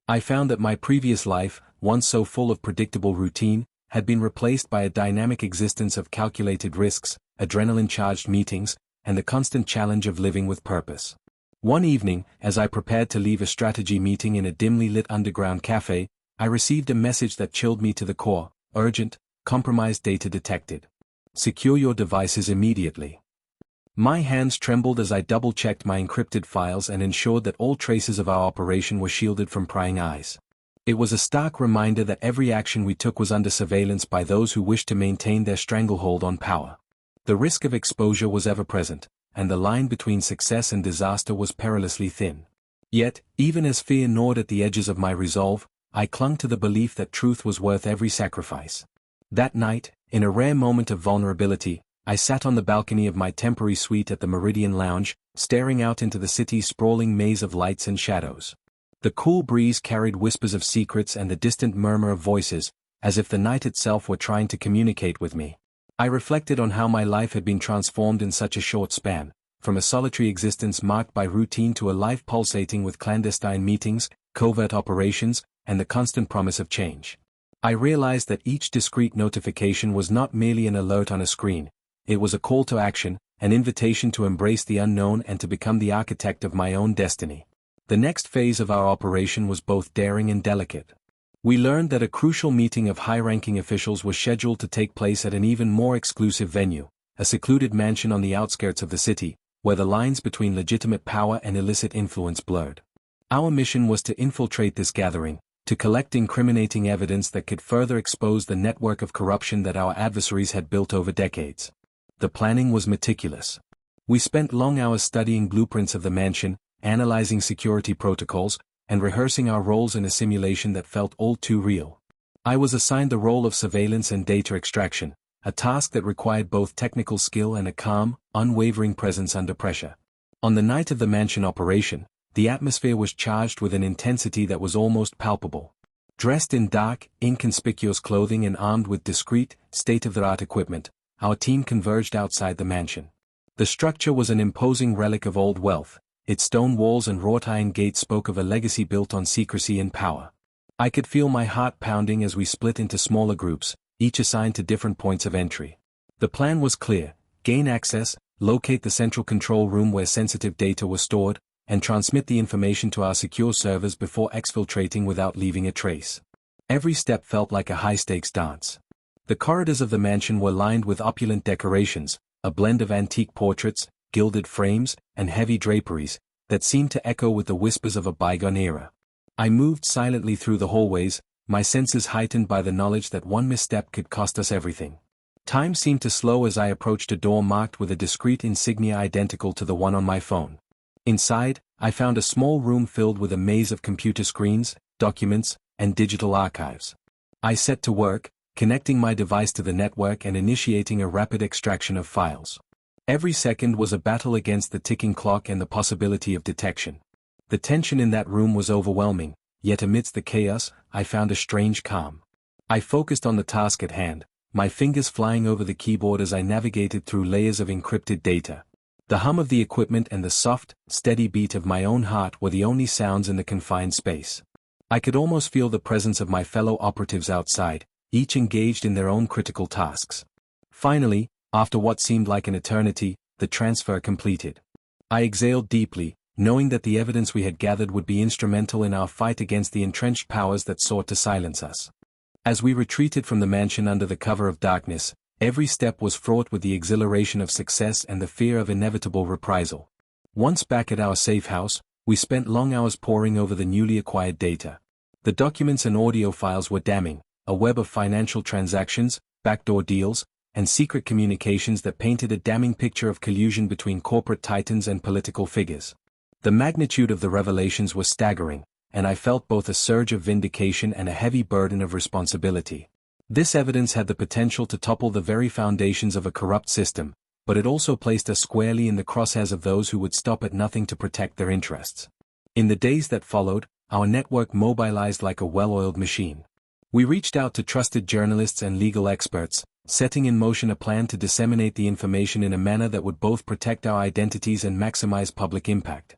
A: I found that my previous life, once so full of predictable routine, had been replaced by a dynamic existence of calculated risks, adrenaline-charged meetings, and the constant challenge of living with purpose. One evening, as I prepared to leave a strategy meeting in a dimly lit underground cafe, I received a message that chilled me to the core: urgent, compromised data detected. Secure your devices immediately. My hands trembled as I double-checked my encrypted files and ensured that all traces of our operation were shielded from prying eyes. It was a stark reminder that every action we took was under surveillance by those who wished to maintain their stranglehold on power. The risk of exposure was ever present, and the line between success and disaster was perilously thin. Yet, even as fear gnawed at the edges of my resolve, I clung to the belief that truth was worth every sacrifice. That night, in a rare moment of vulnerability, I sat on the balcony of my temporary suite at the Meridian Lounge, staring out into the city's sprawling maze of lights and shadows. The cool breeze carried whispers of secrets and the distant murmur of voices, as if the night itself were trying to communicate with me. I reflected on how my life had been transformed in such a short span, from a solitary existence marked by routine to a life pulsating with clandestine meetings, covert operations, and the constant promise of change. I realized that each discrete notification was not merely an alert on a screen. It was a call to action, an invitation to embrace the unknown and to become the architect of my own destiny. The next phase of our operation was both daring and delicate. We learned that a crucial meeting of high-ranking officials was scheduled to take place at an even more exclusive venue, a secluded mansion on the outskirts of the city, where the lines between legitimate power and illicit influence blurred. Our mission was to infiltrate this gathering, to collect incriminating evidence that could further expose the network of corruption that our adversaries had built over decades. The planning was meticulous. We spent long hours studying blueprints of the mansion, analyzing security protocols, and rehearsing our roles in a simulation that felt all too real. I was assigned the role of surveillance and data extraction, a task that required both technical skill and a calm, unwavering presence under pressure. On the night of the mansion operation, the atmosphere was charged with an intensity that was almost palpable. Dressed in dark, inconspicuous clothing and armed with discreet, state-of-the-art equipment, our team converged outside the mansion. The structure was an imposing relic of old wealth. Its stone walls and wrought iron gates spoke of a legacy built on secrecy and power. I could feel my heart pounding as we split into smaller groups, each assigned to different points of entry. The plan was clear: gain access, locate the central control room where sensitive data was stored, and transmit the information to our secure servers before exfiltrating without leaving a trace. Every step felt like a high-stakes dance. The corridors of the mansion were lined with opulent decorations, a blend of antique portraits, gilded frames, and heavy draperies, that seemed to echo with the whispers of a bygone era. I moved silently through the hallways, my senses heightened by the knowledge that one misstep could cost us everything. Time seemed to slow as I approached a door marked with a discreet insignia identical to the one on my phone. Inside, I found a small room filled with a maze of computer screens, documents, and digital archives. I set to work, connecting my device to the network and initiating a rapid extraction of files. Every second was a battle against the ticking clock and the possibility of detection. The tension in that room was overwhelming, yet amidst the chaos, I found a strange calm. I focused on the task at hand, my fingers flying over the keyboard as I navigated through layers of encrypted data. The hum of the equipment and the soft, steady beat of my own heart were the only sounds in the confined space. I could almost feel the presence of my fellow operatives outside, each engaged in their own critical tasks. Finally, after what seemed like an eternity, the transfer completed. I exhaled deeply, knowing that the evidence we had gathered would be instrumental in our fight against the entrenched powers that sought to silence us. As we retreated from the mansion under the cover of darkness, every step was fraught with the exhilaration of success and the fear of inevitable reprisal. Once back at our safe house, we spent long hours poring over the newly acquired data. The documents and audio files were damning, a web of financial transactions, backdoor deals, and secret communications that painted a damning picture of collusion between corporate titans and political figures. The magnitude of the revelations was staggering, and I felt both a surge of vindication and a heavy burden of responsibility. This evidence had the potential to topple the very foundations of a corrupt system, but it also placed us squarely in the crosshairs of those who would stop at nothing to protect their interests. In the days that followed, our network mobilized like a well-oiled machine. We reached out to trusted journalists and legal experts, setting in motion a plan to disseminate the information in a manner that would both protect our identities and maximize public impact.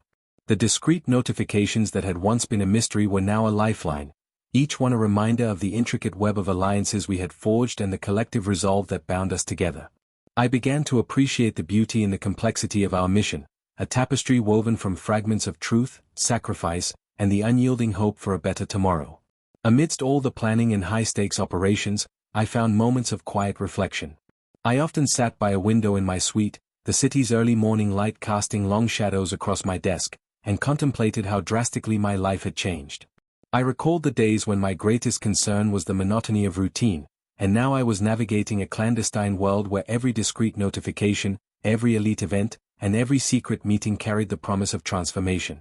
A: The discreet notifications that had once been a mystery were now a lifeline, each one a reminder of the intricate web of alliances we had forged and the collective resolve that bound us together. I began to appreciate the beauty and the complexity of our mission, a tapestry woven from fragments of truth, sacrifice, and the unyielding hope for a better tomorrow. Amidst all the planning and high-stakes operations, I found moments of quiet reflection. I often sat by a window in my suite, the city's early morning light casting long shadows across my desk, and contemplated how drastically my life had changed. I recalled the days when my greatest concern was the monotony of routine, and now I was navigating a clandestine world where every discreet notification, every elite event, and every secret meeting carried the promise of transformation.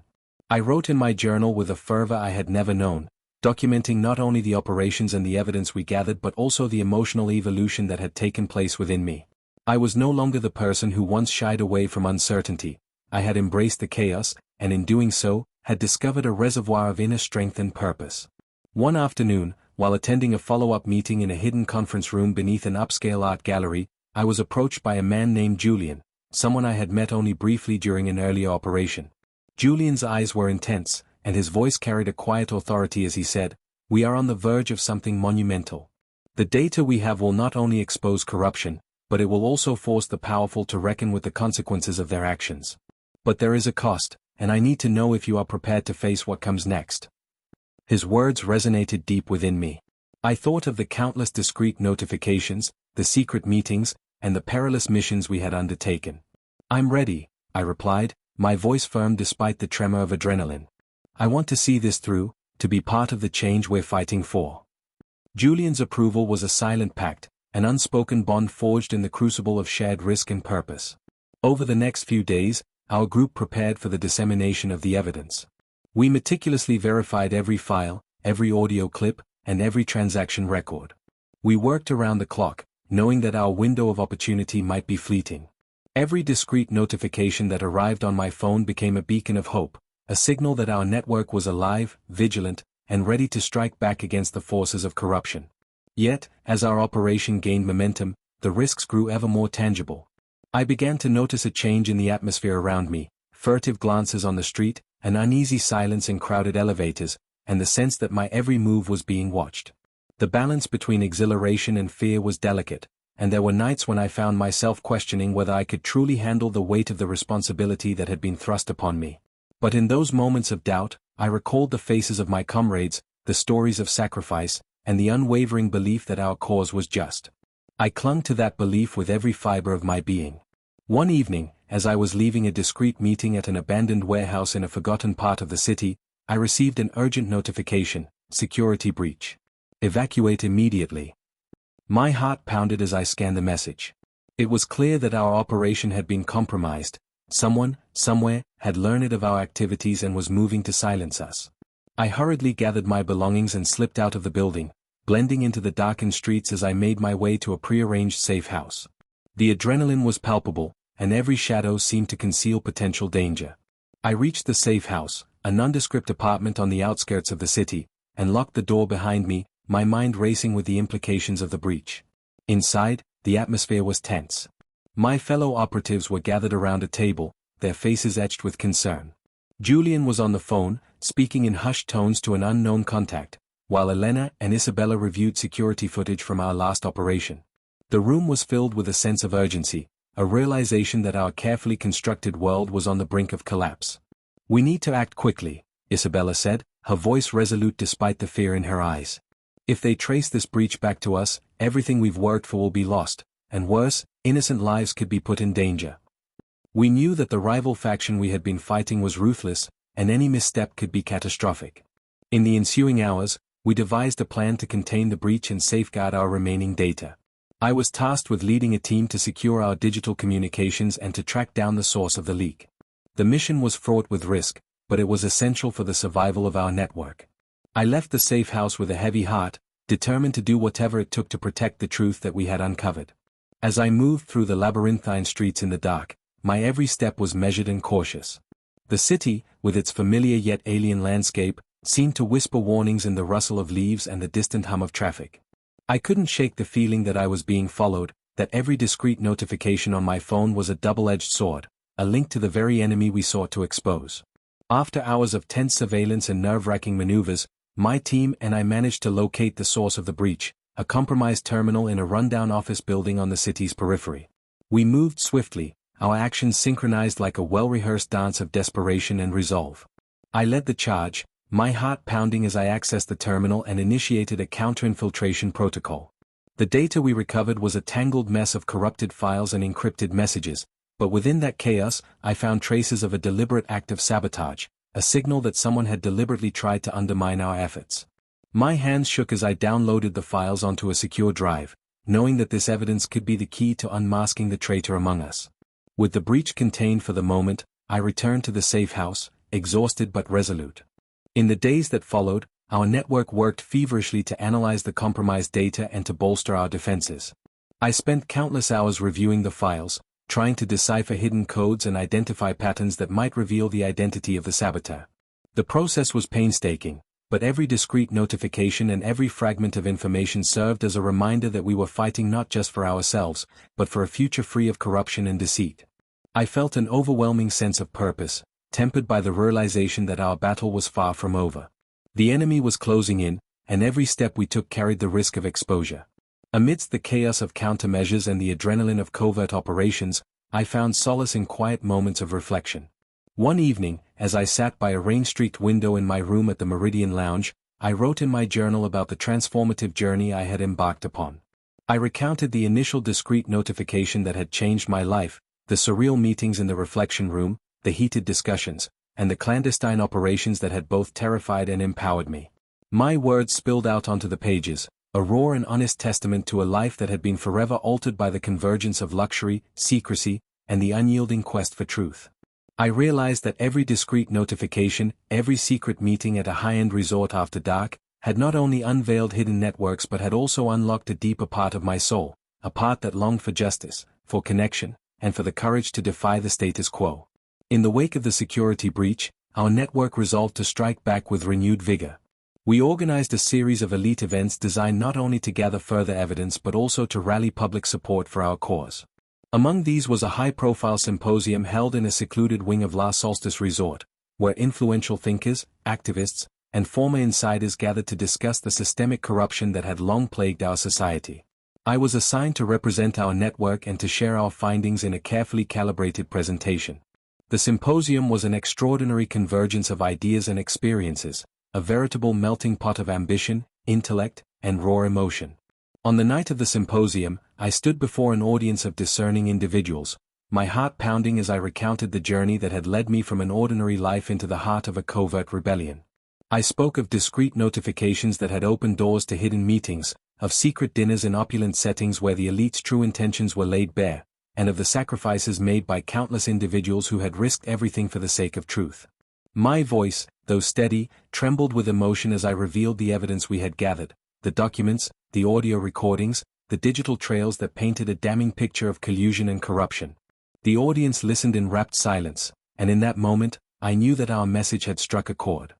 A: I wrote in my journal with a fervor I had never known, documenting not only the operations and the evidence we gathered but also the emotional evolution that had taken place within me. I was no longer the person who once shied away from uncertainty. I had embraced the chaos, and in doing so, had discovered a reservoir of inner strength and purpose. One afternoon, while attending a follow-up meeting in a hidden conference room beneath an upscale art gallery, I was approached by a man named Julian, someone I had met only briefly during an earlier operation. Julian's eyes were intense, and his voice carried a quiet authority as he said, "We are on the verge of something monumental. The data we have will not only expose corruption, but it will also force the powerful to reckon with the consequences of their actions. But there is a cost, and I need to know if you are prepared to face what comes next." His words resonated deep within me. I thought of the countless discreet notifications, the secret meetings, and the perilous missions we had undertaken. "I'm ready," I replied, my voice firm despite the tremor of adrenaline. "I want to see this through, to be part of the change we're fighting for." Julian's approval was a silent pact, an unspoken bond forged in the crucible of shared risk and purpose. Over the next few days, our group prepared for the dissemination of the evidence. We meticulously verified every file, every audio clip, and every transaction record. We worked around the clock, knowing that our window of opportunity might be fleeting. Every discreet notification that arrived on my phone became a beacon of hope, a signal that our network was alive, vigilant, and ready to strike back against the forces of corruption. Yet, as our operation gained momentum, the risks grew ever more tangible. I began to notice a change in the atmosphere around me, furtive glances on the street, an uneasy silence in crowded elevators, and the sense that my every move was being watched. The balance between exhilaration and fear was delicate, and there were nights when I found myself questioning whether I could truly handle the weight of the responsibility that had been thrust upon me. But in those moments of doubt, I recalled the faces of my comrades, the stories of sacrifice, and the unwavering belief that our cause was just. I clung to that belief with every fiber of my being. One evening, as I was leaving a discreet meeting at an abandoned warehouse in a forgotten part of the city, I received an urgent notification: security breach. Evacuate immediately. My heart pounded as I scanned the message. It was clear that our operation had been compromised. Someone, somewhere, had learned of our activities and was moving to silence us. I hurriedly gathered my belongings and slipped out of the building, blending into the darkened streets as I made my way to a prearranged safe house. The adrenaline was palpable, and every shadow seemed to conceal potential danger. I reached the safe house, a nondescript apartment on the outskirts of the city, and locked the door behind me, my mind racing with the implications of the breach. Inside, the atmosphere was tense. My fellow operatives were gathered around a table, their faces etched with concern. Julian was on the phone, speaking in hushed tones to an unknown contact, while Elena and Isabella reviewed security footage from our last operation. The room was filled with a sense of urgency, a realization that our carefully constructed world was on the brink of collapse. We need to act quickly, Isabella said, her voice resolute despite the fear in her eyes. If they trace this breach back to us, everything we've worked for will be lost, and worse, innocent lives could be put in danger. We knew that the rival faction we had been fighting was ruthless, and any misstep could be catastrophic. In the ensuing hours, we devised a plan to contain the breach and safeguard our remaining data. I was tasked with leading a team to secure our digital communications and to track down the source of the leak. The mission was fraught with risk, but it was essential for the survival of our network. I left the safe house with a heavy heart, determined to do whatever it took to protect the truth that we had uncovered. As I moved through the labyrinthine streets in the dark, my every step was measured and cautious. The city, with its familiar yet alien landscape, seemed to whisper warnings in the rustle of leaves and the distant hum of traffic. I couldn't shake the feeling that I was being followed, that every discreet notification on my phone was a double-edged sword, a link to the very enemy we sought to expose. After hours of tense surveillance and nerve-wracking maneuvers, my team and I managed to locate the source of the breach, a compromised terminal in a rundown office building on the city's periphery. We moved swiftly, our actions synchronized like a well-rehearsed dance of desperation and resolve. I led the charge, my heart pounding as I accessed the terminal and initiated a counter-infiltration protocol. The data we recovered was a tangled mess of corrupted files and encrypted messages, but within that chaos, I found traces of a deliberate act of sabotage, a signal that someone had deliberately tried to undermine our efforts. My hands shook as I downloaded the files onto a secure drive, knowing that this evidence could be the key to unmasking the traitor among us. With the breach contained for the moment, I returned to the safe house, exhausted but resolute. In the days that followed, our network worked feverishly to analyze the compromised data and to bolster our defenses. I spent countless hours reviewing the files, trying to decipher hidden codes and identify patterns that might reveal the identity of the saboteur. The process was painstaking, but every discreet notification and every fragment of information served as a reminder that we were fighting not just for ourselves, but for a future free of corruption and deceit. I felt an overwhelming sense of purpose, tempered by the realization that our battle was far from over. The enemy was closing in, and every step we took carried the risk of exposure. Amidst the chaos of countermeasures and the adrenaline of covert operations, I found solace in quiet moments of reflection. One evening, as I sat by a rain-streaked window in my room at the Meridian Lounge, I wrote in my journal about the transformative journey I had embarked upon. I recounted the initial discreet notification that had changed my life, the surreal meetings in the reflection room, the heated discussions, and the clandestine operations that had both terrified and empowered me. My words spilled out onto the pages, a raw and honest testament to a life that had been forever altered by the convergence of luxury, secrecy, and the unyielding quest for truth. I realized that every discreet notification, every secret meeting at a high-end resort after dark, had not only unveiled hidden networks but had also unlocked a deeper part of my soul, a part that longed for justice, for connection, and for the courage to defy the status quo. In the wake of the security breach, our network resolved to strike back with renewed vigor. We organized a series of elite events designed not only to gather further evidence but also to rally public support for our cause. Among these was a high-profile symposium held in a secluded wing of La Solstice Resort, where influential thinkers, activists, and former insiders gathered to discuss the systemic corruption that had long plagued our society. I was assigned to represent our network and to share our findings in a carefully calibrated presentation. The symposium was an extraordinary convergence of ideas and experiences, a veritable melting pot of ambition, intellect, and raw emotion. On the night of the symposium, I stood before an audience of discerning individuals, my heart pounding as I recounted the journey that had led me from an ordinary life into the heart of a covert rebellion. I spoke of discreet notifications that had opened doors to hidden meetings, of secret dinners in opulent settings where the elite's true intentions were laid bare, and of the sacrifices made by countless individuals who had risked everything for the sake of truth. My voice, though steady, trembled with emotion as I revealed the evidence we had gathered, the documents, the audio recordings, the digital trails that painted a damning picture of collusion and corruption. The audience listened in rapt silence, and in that moment, I knew that our message had struck a chord.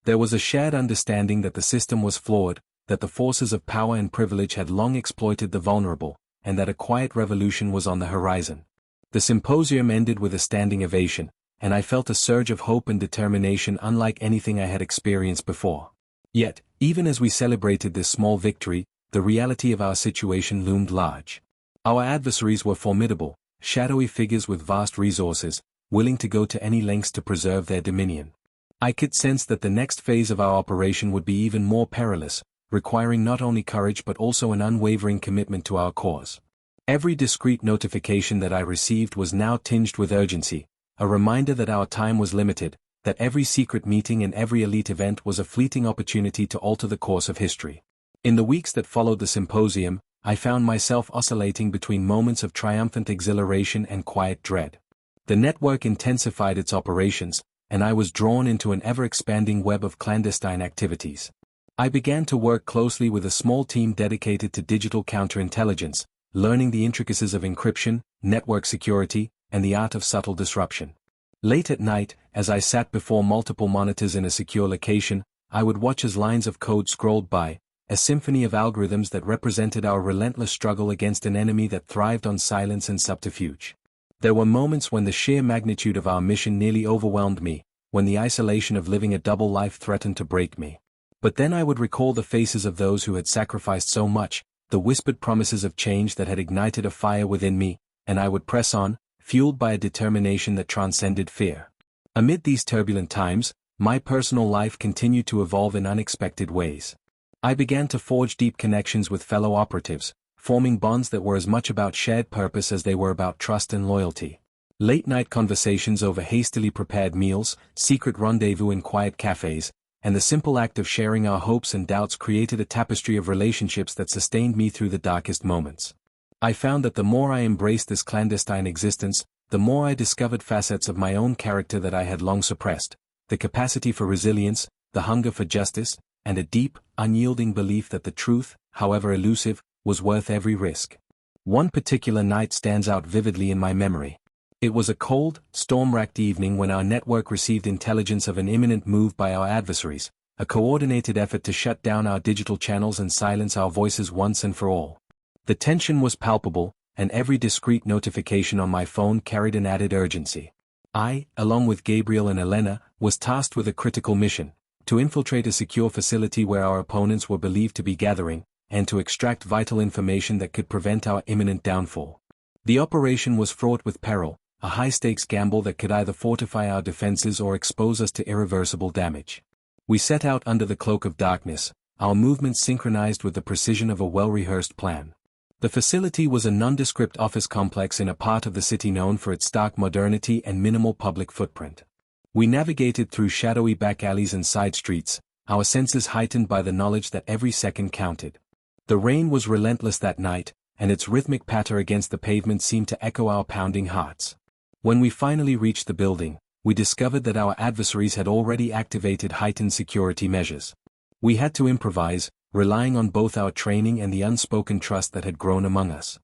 A: There was a shared understanding that the system was flawed, that the forces of power and privilege had long exploited the vulnerable, and that a quiet revolution was on the horizon. The symposium ended with a standing ovation, and I felt a surge of hope and determination unlike anything I had experienced before. Yet, even as we celebrated this small victory, the reality of our situation loomed large. Our adversaries were formidable, shadowy figures with vast resources, willing to go to any lengths to preserve their dominion. I could sense that the next phase of our operation would be even more perilous, requiring not only courage but also an unwavering commitment to our cause. Every discreet notification that I received was now tinged with urgency, a reminder that our time was limited, that every secret meeting and every elite event was a fleeting opportunity to alter the course of history. In the weeks that followed the symposium, I found myself oscillating between moments of triumphant exhilaration and quiet dread. The network intensified its operations, and I was drawn into an ever-expanding web of clandestine activities. I began to work closely with a small team dedicated to digital counterintelligence, learning the intricacies of encryption, network security, and the art of subtle disruption. Late at night, as I sat before multiple monitors in a secure location, I would watch as lines of code scrolled by, a symphony of algorithms that represented our relentless struggle against an enemy that thrived on silence and subterfuge. There were moments when the sheer magnitude of our mission nearly overwhelmed me, when the isolation of living a double life threatened to break me. But then I would recall the faces of those who had sacrificed so much, the whispered promises of change that had ignited a fire within me, and I would press on, fueled by a determination that transcended fear. Amid these turbulent times, my personal life continued to evolve in unexpected ways. I began to forge deep connections with fellow operatives, forming bonds that were as much about shared purpose as they were about trust and loyalty. Late-night conversations over hastily prepared meals, secret rendezvous in quiet cafes, and the simple act of sharing our hopes and doubts created a tapestry of relationships that sustained me through the darkest moments. I found that the more I embraced this clandestine existence, the more I discovered facets of my own character that I had long suppressed, the capacity for resilience, the hunger for justice, and a deep, unyielding belief that the truth, however elusive, was worth every risk. One particular night stands out vividly in my memory. It was a cold, storm-racked evening when our network received intelligence of an imminent move by our adversaries, a coordinated effort to shut down our digital channels and silence our voices once and for all. The tension was palpable, and every discreet notification on my phone carried an added urgency. I, along with Gabriel and Elena, was tasked with a critical mission, to infiltrate a secure facility where our opponents were believed to be gathering, and to extract vital information that could prevent our imminent downfall. The operation was fraught with peril, a high-stakes gamble that could either fortify our defenses or expose us to irreversible damage. We set out under the cloak of darkness, our movements synchronized with the precision of a well-rehearsed plan. The facility was a nondescript office complex in a part of the city known for its stark modernity and minimal public footprint. We navigated through shadowy back alleys and side streets, our senses heightened by the knowledge that every second counted. The rain was relentless that night, and its rhythmic patter against the pavement seemed to echo our pounding hearts. When we finally reached the building, we discovered that our adversaries had already activated heightened security measures. We had to improvise, relying on both our training and the unspoken trust that had grown among us.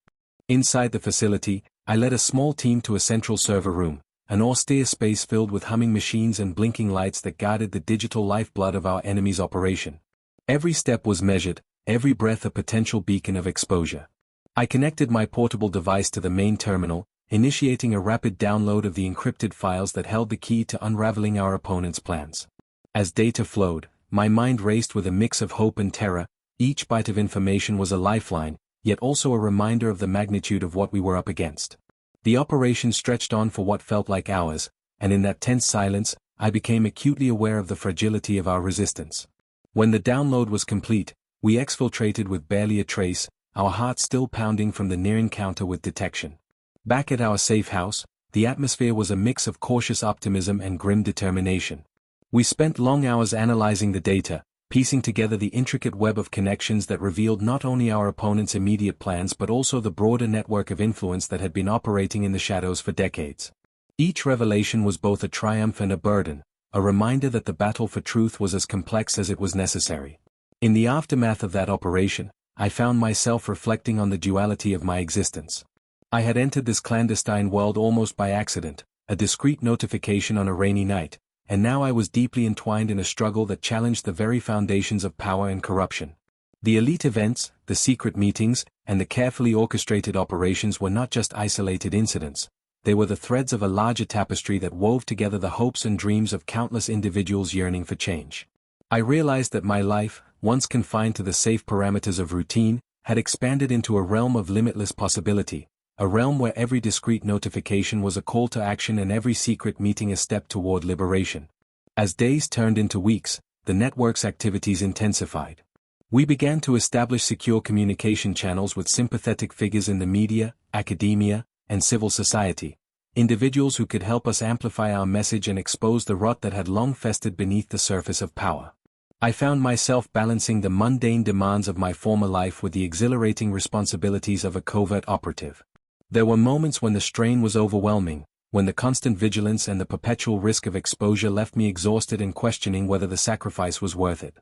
A: Inside the facility, I led a small team to a central server room, an austere space filled with humming machines and blinking lights that guarded the digital lifeblood of our enemy's operation. Every step was measured, every breath a potential beacon of exposure. I connected my portable device to the main terminal, initiating a rapid download of the encrypted files that held the key to unraveling our opponent's plans. As data flowed, my mind raced with a mix of hope and terror. Each byte of information was a lifeline, yet also a reminder of the magnitude of what we were up against. The operation stretched on for what felt like hours, and in that tense silence, I became acutely aware of the fragility of our resistance. When the download was complete, we exfiltrated with barely a trace, our hearts still pounding from the near encounter with detection. Back at our safe house, the atmosphere was a mix of cautious optimism and grim determination. We spent long hours analyzing the data, piecing together the intricate web of connections that revealed not only our opponent's immediate plans but also the broader network of influence that had been operating in the shadows for decades. Each revelation was both a triumph and a burden, a reminder that the battle for truth was as complex as it was necessary. In the aftermath of that operation, I found myself reflecting on the duality of my existence. I had entered this clandestine world almost by accident, a discreet notification on a rainy night, and now I was deeply entwined in a struggle that challenged the very foundations of power and corruption. The elite events, the secret meetings, and the carefully orchestrated operations were not just isolated incidents, they were the threads of a larger tapestry that wove together the hopes and dreams of countless individuals yearning for change. I realized that my life, once confined to the safe parameters of routine, had expanded into a realm of limitless possibility, a realm where every discreet notification was a call to action and every secret meeting a step toward liberation. As days turned into weeks, the network's activities intensified. We began to establish secure communication channels with sympathetic figures in the media, academia, and civil society, individuals who could help us amplify our message and expose the rot that had long festered beneath the surface of power. I found myself balancing the mundane demands of my former life with the exhilarating responsibilities of a covert operative. There were moments when the strain was overwhelming, when the constant vigilance and the perpetual risk of exposure left me exhausted and questioning whether the sacrifice was worth it.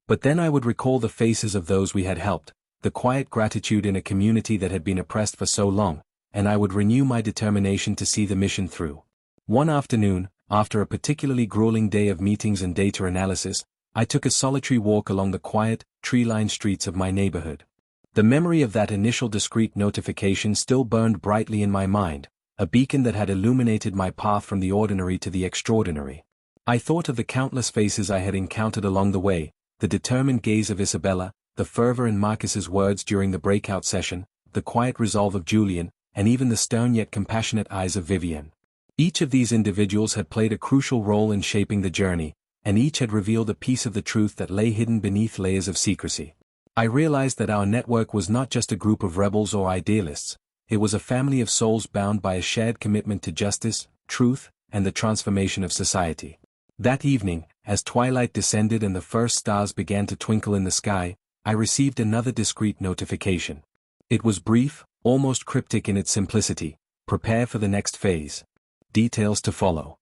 A: But then I would recall the faces of those we had helped, the quiet gratitude in a community that had been oppressed for so long, and I would renew my determination to see the mission through. One afternoon, after a particularly grueling day of meetings and data analysis, I took a solitary walk along the quiet, tree-lined streets of my neighborhood. The memory of that initial discreet notification still burned brightly in my mind, a beacon that had illuminated my path from the ordinary to the extraordinary. I thought of the countless faces I had encountered along the way, the determined gaze of Isabella, the fervor in Marcus's words during the breakout session, the quiet resolve of Julian, and even the stern yet compassionate eyes of Vivienne. Each of these individuals had played a crucial role in shaping the journey, and each had revealed a piece of the truth that lay hidden beneath layers of secrecy. I realized that our network was not just a group of rebels or idealists, it was a family of souls bound by a shared commitment to justice, truth, and the transformation of society. That evening, as twilight descended and the first stars began to twinkle in the sky, I received another discreet notification. It was brief, almost cryptic in its simplicity: prepare for the next phase. Details to follow.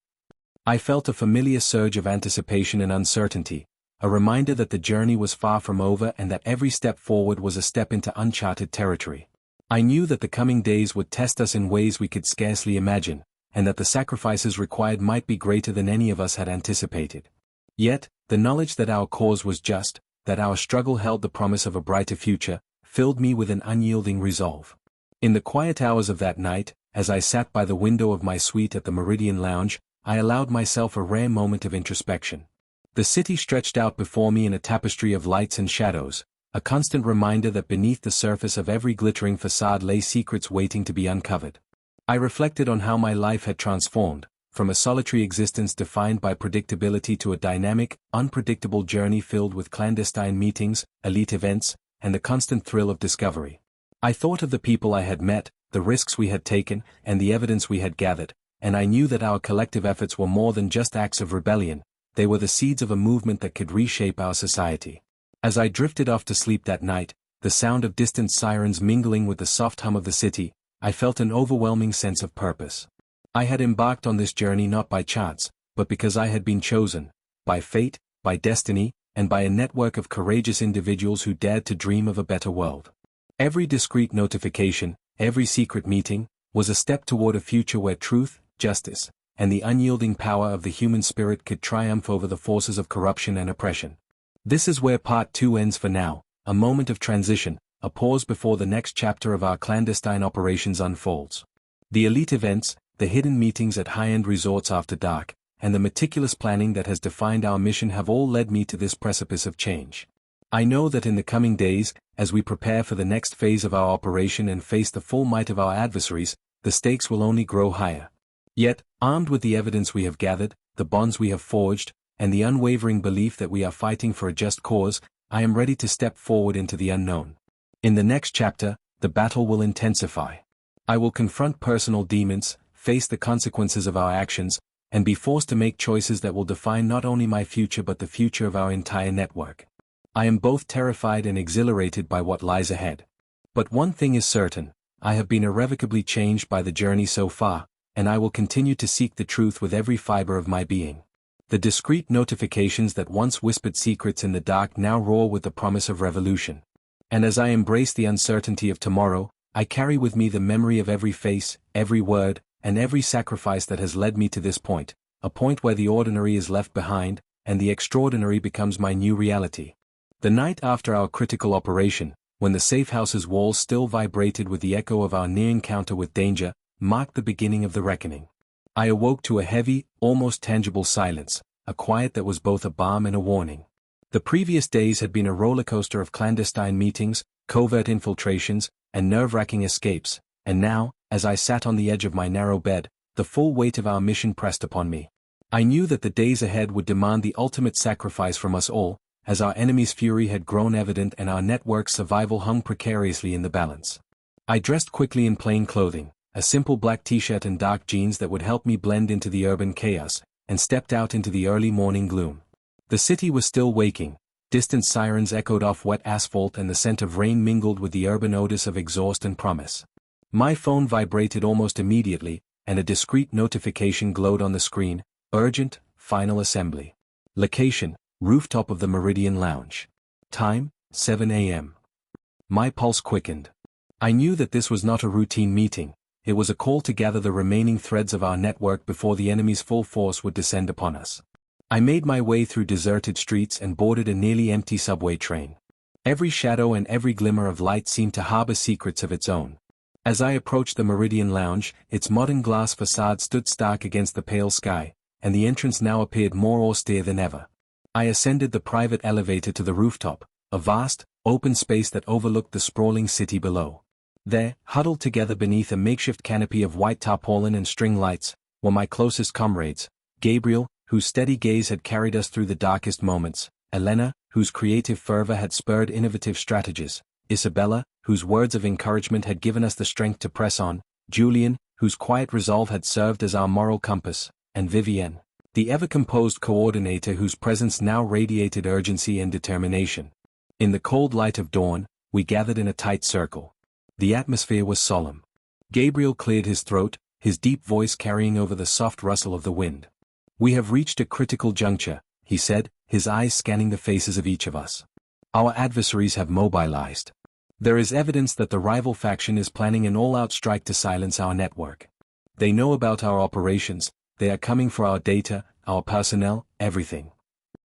A: I felt a familiar surge of anticipation and uncertainty, a reminder that the journey was far from over and that every step forward was a step into uncharted territory. I knew that the coming days would test us in ways we could scarcely imagine, and that the sacrifices required might be greater than any of us had anticipated. Yet, the knowledge that our cause was just, that our struggle held the promise of a brighter future, filled me with an unyielding resolve. In the quiet hours of that night, as I sat by the window of my suite at the Meridian Lounge, I allowed myself a rare moment of introspection. The city stretched out before me in a tapestry of lights and shadows, a constant reminder that beneath the surface of every glittering facade lay secrets waiting to be uncovered. I reflected on how my life had transformed, from a solitary existence defined by predictability to a dynamic, unpredictable journey filled with clandestine meetings, elite events, and the constant thrill of discovery. I thought of the people I had met, the risks we had taken, and the evidence we had gathered, and I knew that our collective efforts were more than just acts of rebellion, they were the seeds of a movement that could reshape our society. As I drifted off to sleep that night, the sound of distant sirens mingling with the soft hum of the city, I felt an overwhelming sense of purpose. I had embarked on this journey not by chance, but because I had been chosen, by fate, by destiny, and by a network of courageous individuals who dared to dream of a better world. Every discreet notification, every secret meeting, was a step toward a future where truth, justice, and the unyielding power of the human spirit could triumph over the forces of corruption and oppression. This is where Part 2 ends for now, a moment of transition, a pause before the next chapter of our clandestine operations unfolds. The elite events, the hidden meetings at high-end resorts after dark, and the meticulous planning that has defined our mission have all led me to this precipice of change. I know that in the coming days, as we prepare for the next phase of our operation and face the full might of our adversaries, the stakes will only grow higher. Yet, armed with the evidence we have gathered, the bonds we have forged, and the unwavering belief that we are fighting for a just cause, I am ready to step forward into the unknown. In the next chapter, the battle will intensify. I will confront personal demons, face the consequences of our actions, and be forced to make choices that will define not only my future but the future of our entire network. I am both terrified and exhilarated by what lies ahead. But one thing is certain, I have been irrevocably changed by the journey so far, and I will continue to seek the truth with every fiber of my being. The discreet notifications that once whispered secrets in the dark now roar with the promise of revolution. And as I embrace the uncertainty of tomorrow, I carry with me the memory of every face, every word, and every sacrifice that has led me to this point, a point where the ordinary is left behind, and the extraordinary becomes my new reality. The night after our critical operation, when the safe house's walls still vibrated with the echo of our near encounter with danger, marked the beginning of the reckoning. I awoke to a heavy, almost tangible silence, a quiet that was both a balm and a warning. The previous days had been a roller coaster of clandestine meetings, covert infiltrations, and nerve-wracking escapes, And now, as I sat on the edge of my narrow bed, the full weight of our mission pressed upon me. I knew that the days ahead would demand the ultimate sacrifice from us all, as our enemy's fury had grown evident and our network's survival hung precariously in the balance. I dressed quickly in plain clothing, a simple black t-shirt and dark jeans that would help me blend into the urban chaos, and stepped out into the early morning gloom. The city was still waking, distant sirens echoed off wet asphalt and the scent of rain mingled with the urban odors of exhaust and promise. My phone vibrated almost immediately, and a discreet notification glowed on the screen: urgent, final assembly. Location: rooftop of the Meridian Lounge. Time: 7 a.m. My pulse quickened. I knew that this was not a routine meeting, it was a call to gather the remaining threads of our network before the enemy's full force would descend upon us. I made my way through deserted streets and boarded a nearly empty subway train. Every shadow and every glimmer of light seemed to harbor secrets of its own. As I approached the Meridian Lounge, its modern glass facade stood stark against the pale sky, and the entrance now appeared more austere than ever. I ascended the private elevator to the rooftop, a vast, open space that overlooked the sprawling city below. There, huddled together beneath a makeshift canopy of white tarpaulin and string lights, were my closest comrades: Gabriel, whose steady gaze had carried us through the darkest moments; Elena, whose creative fervor had spurred innovative strategies; Isabella, whose words of encouragement had given us the strength to press on; Julian, whose quiet resolve had served as our moral compass; and Vivienne, the ever-composed coordinator whose presence now radiated urgency and determination. In the cold light of dawn, we gathered in a tight circle. The atmosphere was solemn. Gabriel cleared his throat, his deep voice carrying over the soft rustle of the wind. "We have reached a critical juncture," he said, his eyes scanning the faces of each of us. "Our adversaries have mobilized. There is evidence that the rival faction is planning an all-out strike to silence our network. They know about our operations, they are coming for our data, our personnel, everything."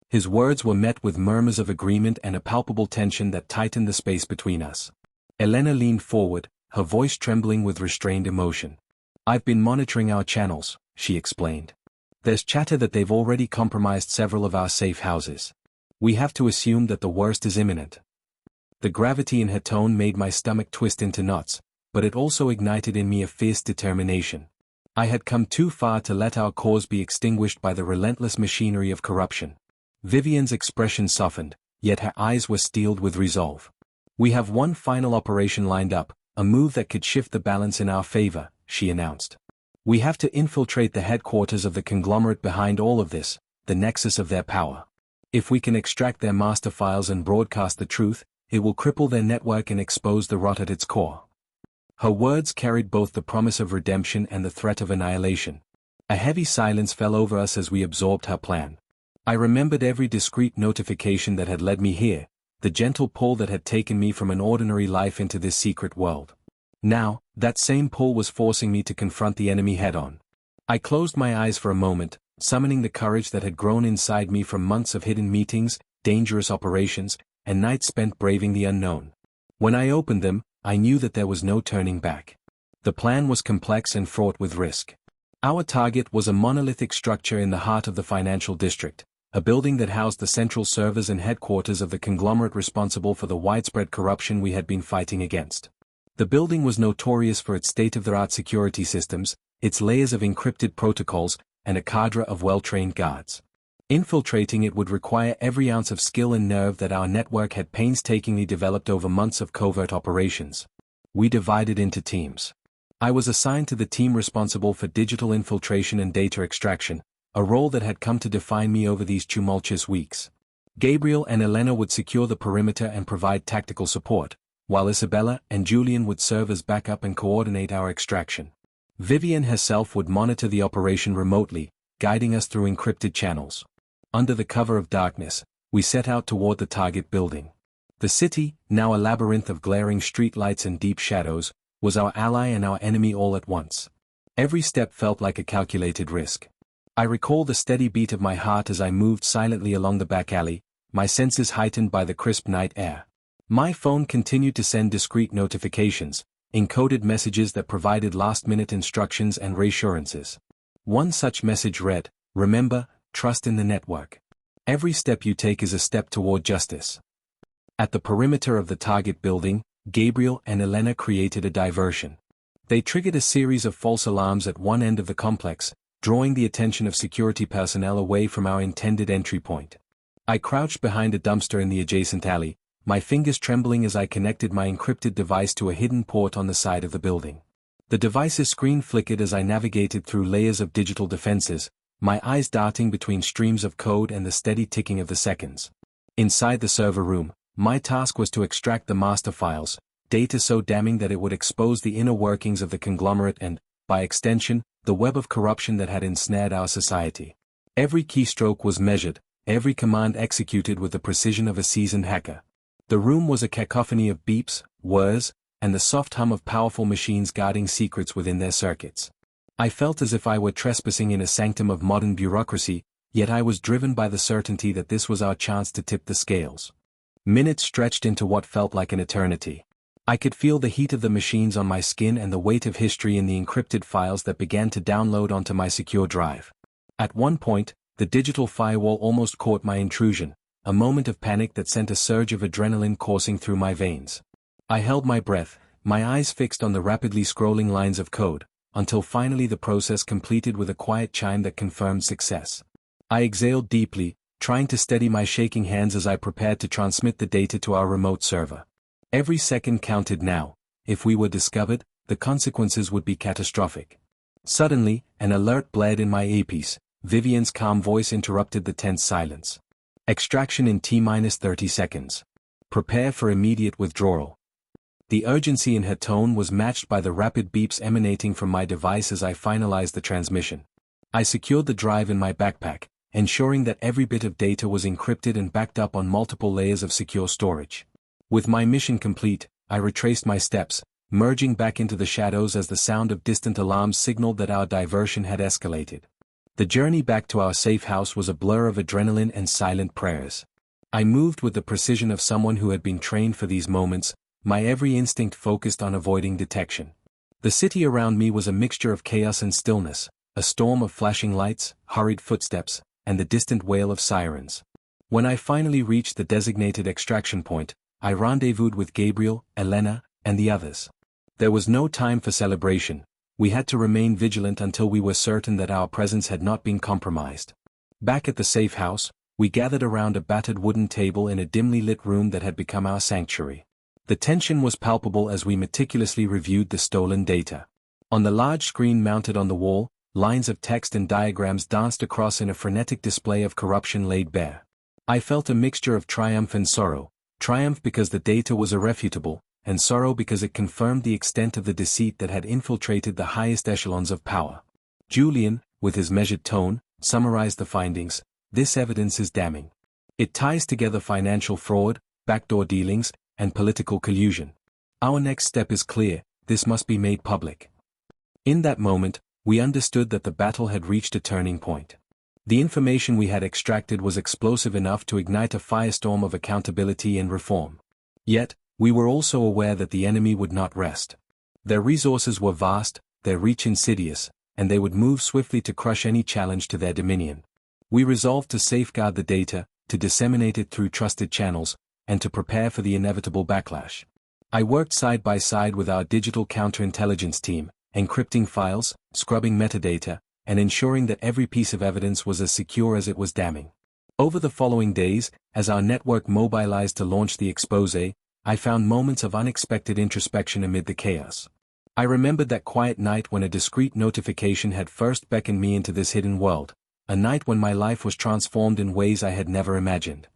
A: His words were met with murmurs of agreement and a palpable tension that tightened the space between us. Elena leaned forward, her voice trembling with restrained emotion. "I've been monitoring our channels," she explained. "There's chatter that they've already compromised several of our safe houses. We have to assume that the worst is imminent." The gravity in her tone made my stomach twist into knots, but it also ignited in me a fierce determination. I had come too far to let our cause be extinguished by the relentless machinery of corruption. Vivian's expression softened, yet her eyes were steeled with resolve. "We have one final operation lined up, a move that could shift the balance in our favor," she announced. "We have to infiltrate the headquarters of the conglomerate behind all of this, the nexus of their power. If we can extract their master files and broadcast the truth, it will cripple their network and expose the rot at its core." Her words carried both the promise of redemption and the threat of annihilation. A heavy silence fell over us as we absorbed her plan. I remembered every discreet notification that had led me here, the gentle pull that had taken me from an ordinary life into this secret world. Now, that same pull was forcing me to confront the enemy head-on. I closed my eyes for a moment, summoning the courage that had grown inside me from months of hidden meetings, dangerous operations, and nights spent braving the unknown. When I opened them, I knew that there was no turning back. The plan was complex and fraught with risk. Our target was a monolithic structure in the heart of the financial district, a building that housed the central servers and headquarters of the conglomerate responsible for the widespread corruption we had been fighting against. The building was notorious for its state-of-the-art security systems, its layers of encrypted protocols, and a cadre of well-trained guards. Infiltrating it would require every ounce of skill and nerve that our network had painstakingly developed over months of covert operations. We divided into teams. I was assigned to the team responsible for digital infiltration and data extraction, a role that had come to define me over these tumultuous weeks. Gabriel and Elena would secure the perimeter and provide tactical support, while Isabella and Julian would serve as backup and coordinate our extraction. Vivian herself would monitor the operation remotely, guiding us through encrypted channels. Under the cover of darkness, we set out toward the target building. The city, now a labyrinth of glaring streetlights and deep shadows, was our ally and our enemy all at once. Every step felt like a calculated risk. I recall the steady beat of my heart as I moved silently along the back alley, my senses heightened by the crisp night air. My phone continued to send discreet notifications, encoded messages that provided last-minute instructions and reassurances. One such message read, "Remember, trust in the network. Every step you take is a step toward justice." At the perimeter of the target building, Gabriel and Elena created a diversion. They triggered a series of false alarms at one end of the complex, drawing the attention of security personnel away from our intended entry point. I crouched behind a dumpster in the adjacent alley, my fingers trembling as I connected my encrypted device to a hidden port on the side of the building. The device's screen flickered as I navigated through layers of digital defenses, my eyes darting between streams of code and the steady ticking of the seconds. Inside the server room, my task was to extract the master files, data so damning that it would expose the inner workings of the conglomerate and, by extension, the web of corruption that had ensnared our society. Every keystroke was measured, every command executed with the precision of a seasoned hacker. The room was a cacophony of beeps, whirs, and the soft hum of powerful machines guarding secrets within their circuits. I felt as if I were trespassing in a sanctum of modern bureaucracy, yet I was driven by the certainty that this was our chance to tip the scales. Minutes stretched into what felt like an eternity. I could feel the heat of the machines on my skin and the weight of history in the encrypted files that began to download onto my secure drive. At one point, the digital firewall almost caught my intrusion, a moment of panic that sent a surge of adrenaline coursing through my veins. I held my breath, my eyes fixed on the rapidly scrolling lines of code, until finally the process completed with a quiet chime that confirmed success. I exhaled deeply, trying to steady my shaking hands as I prepared to transmit the data to our remote server. Every second counted now. If we were discovered, the consequences would be catastrophic. Suddenly, an alert blared in my earpiece. Vivian's calm voice interrupted the tense silence. Extraction in T-30 seconds. Prepare for immediate withdrawal. The urgency in her tone was matched by the rapid beeps emanating from my device as I finalized the transmission. I secured the drive in my backpack, ensuring that every bit of data was encrypted and backed up on multiple layers of secure storage. With my mission complete, I retraced my steps, merging back into the shadows as the sound of distant alarms signaled that our diversion had escalated. The journey back to our safe house was a blur of adrenaline and silent prayers. I moved with the precision of someone who had been trained for these moments, my every instinct focused on avoiding detection. The city around me was a mixture of chaos and stillness, a storm of flashing lights, hurried footsteps, and the distant wail of sirens. When I finally reached the designated extraction point, I rendezvoused with Gabriel, Elena, and the others. There was no time for celebration. We had to remain vigilant until we were certain that our presence had not been compromised. Back at the safe house, we gathered around a battered wooden table in a dimly lit room that had become our sanctuary. The tension was palpable as we meticulously reviewed the stolen data. On the large screen mounted on the wall, lines of text and diagrams danced across in a frenetic display of corruption laid bare. I felt a mixture of triumph and sorrow. Triumph because the data was irrefutable, and sorrow because it confirmed the extent of the deceit that had infiltrated the highest echelons of power. Julian, with his measured tone, summarized the findings. This evidence is damning. It ties together financial fraud, backdoor dealings, and political collusion. Our next step is clear, this must be made public. In that moment, we understood that the battle had reached a turning point. The information we had extracted was explosive enough to ignite a firestorm of accountability and reform. Yet, we were also aware that the enemy would not rest. Their resources were vast, their reach insidious, and they would move swiftly to crush any challenge to their dominion. We resolved to safeguard the data, to disseminate it through trusted channels, and to prepare for the inevitable backlash. I worked side by side with our digital counterintelligence team, encrypting files, scrubbing metadata, and ensuring that every piece of evidence was as secure as it was damning. Over the following days, as our network mobilized to launch the exposé, I found moments of unexpected introspection amid the chaos. I remembered that quiet night when a discreet notification had first beckoned me into this hidden world, a night when my life was transformed in ways I had never imagined.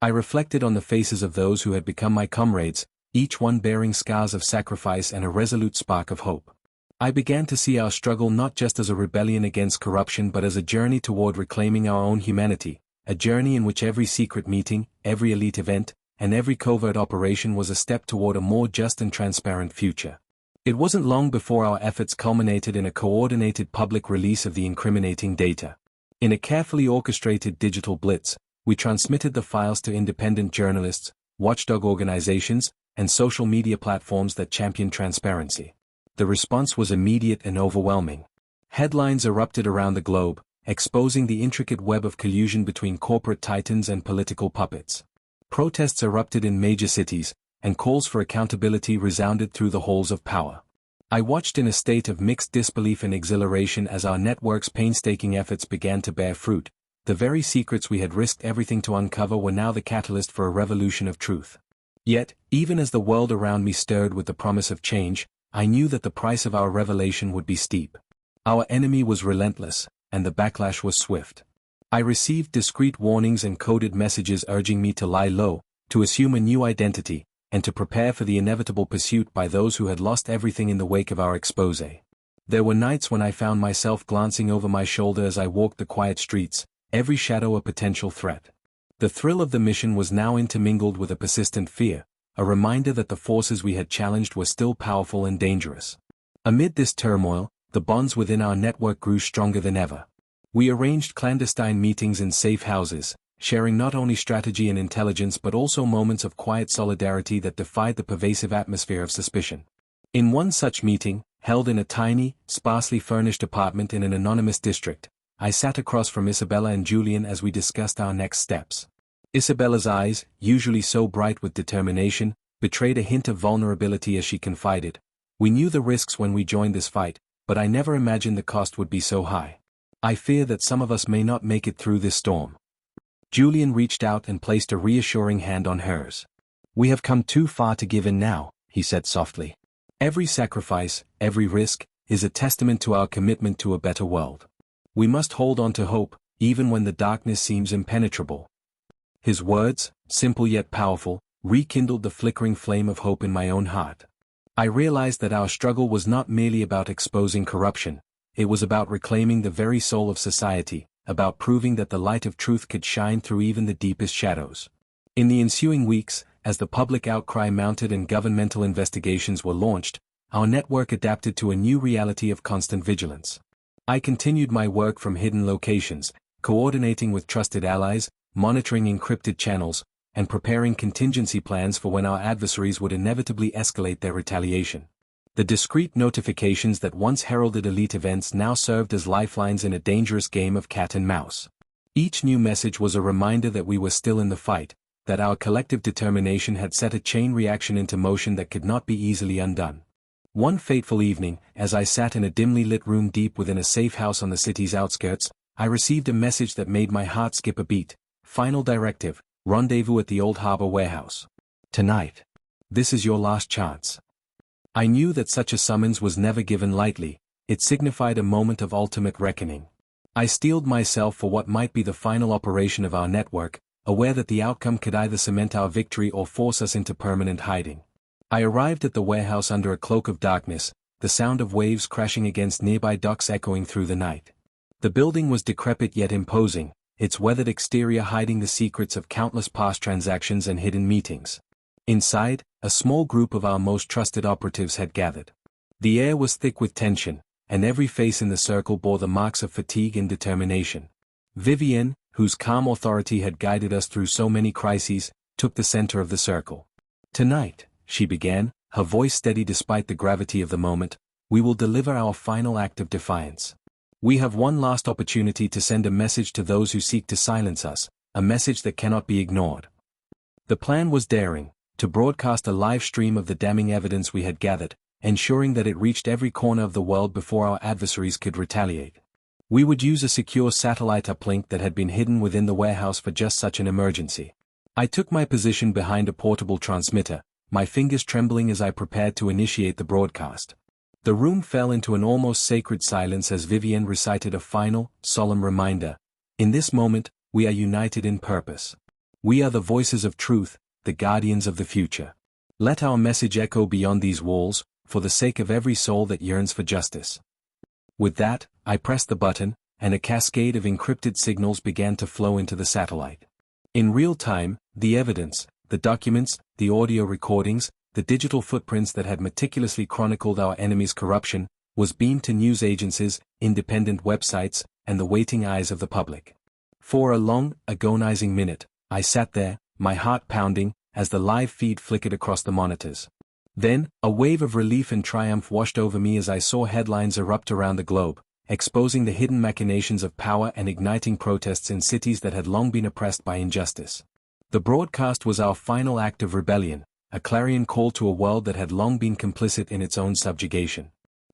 A: I reflected on the faces of those who had become my comrades, each one bearing scars of sacrifice and a resolute spark of hope. I began to see our struggle not just as a rebellion against corruption but as a journey toward reclaiming our own humanity, a journey in which every secret meeting, every elite event, and every covert operation was a step toward a more just and transparent future. It wasn't long before our efforts culminated in a coordinated public release of the incriminating data. In a carefully orchestrated digital blitz, we transmitted the files to independent journalists, watchdog organizations, and social media platforms that champion transparency. The response was immediate and overwhelming. Headlines erupted around the globe, exposing the intricate web of collusion between corporate titans and political puppets. Protests erupted in major cities, and calls for accountability resounded through the halls of power. I watched in a state of mixed disbelief and exhilaration as our network's painstaking efforts began to bear fruit. The very secrets we had risked everything to uncover were now the catalyst for a revolution of truth. Yet, even as the world around me stirred with the promise of change, I knew that the price of our revelation would be steep. Our enemy was relentless, and the backlash was swift. I received discreet warnings and coded messages urging me to lie low, to assume a new identity, and to prepare for the inevitable pursuit by those who had lost everything in the wake of our expose. There were nights when I found myself glancing over my shoulder as I walked the quiet streets, every shadow a potential threat. The thrill of the mission was now intermingled with a persistent fear, a reminder that the forces we had challenged were still powerful and dangerous. Amid this turmoil, the bonds within our network grew stronger than ever. We arranged clandestine meetings in safe houses, sharing not only strategy and intelligence but also moments of quiet solidarity that defied the pervasive atmosphere of suspicion. In one such meeting, held in a tiny, sparsely furnished apartment in an anonymous district, I sat across from Isabella and Julian as we discussed our next steps. Isabella's eyes, usually so bright with determination, betrayed a hint of vulnerability as she confided, "We knew the risks when we joined this fight, but I never imagined the cost would be so high. I fear that some of us may not make it through this storm." Julian reached out and placed a reassuring hand on hers. "We have come too far to give in now," he said softly. "Every sacrifice, every risk, is a testament to our commitment to a better world. We must hold on to hope, even when the darkness seems impenetrable." His words, simple yet powerful, rekindled the flickering flame of hope in my own heart. I realized that our struggle was not merely about exposing corruption, it was about reclaiming the very soul of society, about proving that the light of truth could shine through even the deepest shadows. In the ensuing weeks, as the public outcry mounted and governmental investigations were launched, our network adapted to a new reality of constant vigilance. I continued my work from hidden locations, coordinating with trusted allies, monitoring encrypted channels, and preparing contingency plans for when our adversaries would inevitably escalate their retaliation. The discreet notifications that once heralded elite events now served as lifelines in a dangerous game of cat and mouse. Each new message was a reminder that we were still in the fight, that our collective determination had set a chain reaction into motion that could not be easily undone. One fateful evening, as I sat in a dimly lit room deep within a safe house on the city's outskirts, I received a message that made my heart skip a beat. Final directive, rendezvous at the Old Harbor warehouse. Tonight. This is your last chance. I knew that such a summons was never given lightly, it signified a moment of ultimate reckoning. I steeled myself for what might be the final operation of our network, aware that the outcome could either cement our victory or force us into permanent hiding. I arrived at the warehouse under a cloak of darkness, the sound of waves crashing against nearby docks echoing through the night. The building was decrepit yet imposing, its weathered exterior hiding the secrets of countless past transactions and hidden meetings. Inside, a small group of our most trusted operatives had gathered. The air was thick with tension, and every face in the circle bore the marks of fatigue and determination. Vivienne, whose calm authority had guided us through so many crises, took the center of the circle. "Tonight," she began, her voice steady despite the gravity of the moment, "we will deliver our final act of defiance. We have one last opportunity to send a message to those who seek to silence us, a message that cannot be ignored." The plan was daring, to broadcast a live stream of the damning evidence we had gathered, ensuring that it reached every corner of the world before our adversaries could retaliate. We would use a secure satellite uplink that had been hidden within the warehouse for just such an emergency. I took my position behind a portable transmitter, my fingers trembling as I prepared to initiate the broadcast. The room fell into an almost sacred silence as Vivienne recited a final, solemn reminder. "In this moment, we are united in purpose. We are the voices of truth, the guardians of the future. Let our message echo beyond these walls, for the sake of every soul that yearns for justice." With that, I pressed the button, and a cascade of encrypted signals began to flow into the satellite. In real time, the evidence, the documents, the audio recordings, the digital footprints that had meticulously chronicled our enemy's corruption, was beamed to news agencies, independent websites, and the waiting eyes of the public. For a long, agonizing minute, I sat there, my heart pounding, as the live feed flickered across the monitors. Then, a wave of relief and triumph washed over me as I saw headlines erupt around the globe, exposing the hidden machinations of power and igniting protests in cities that had long been oppressed by injustice. The broadcast was our final act of rebellion, a clarion call to a world that had long been complicit in its own subjugation.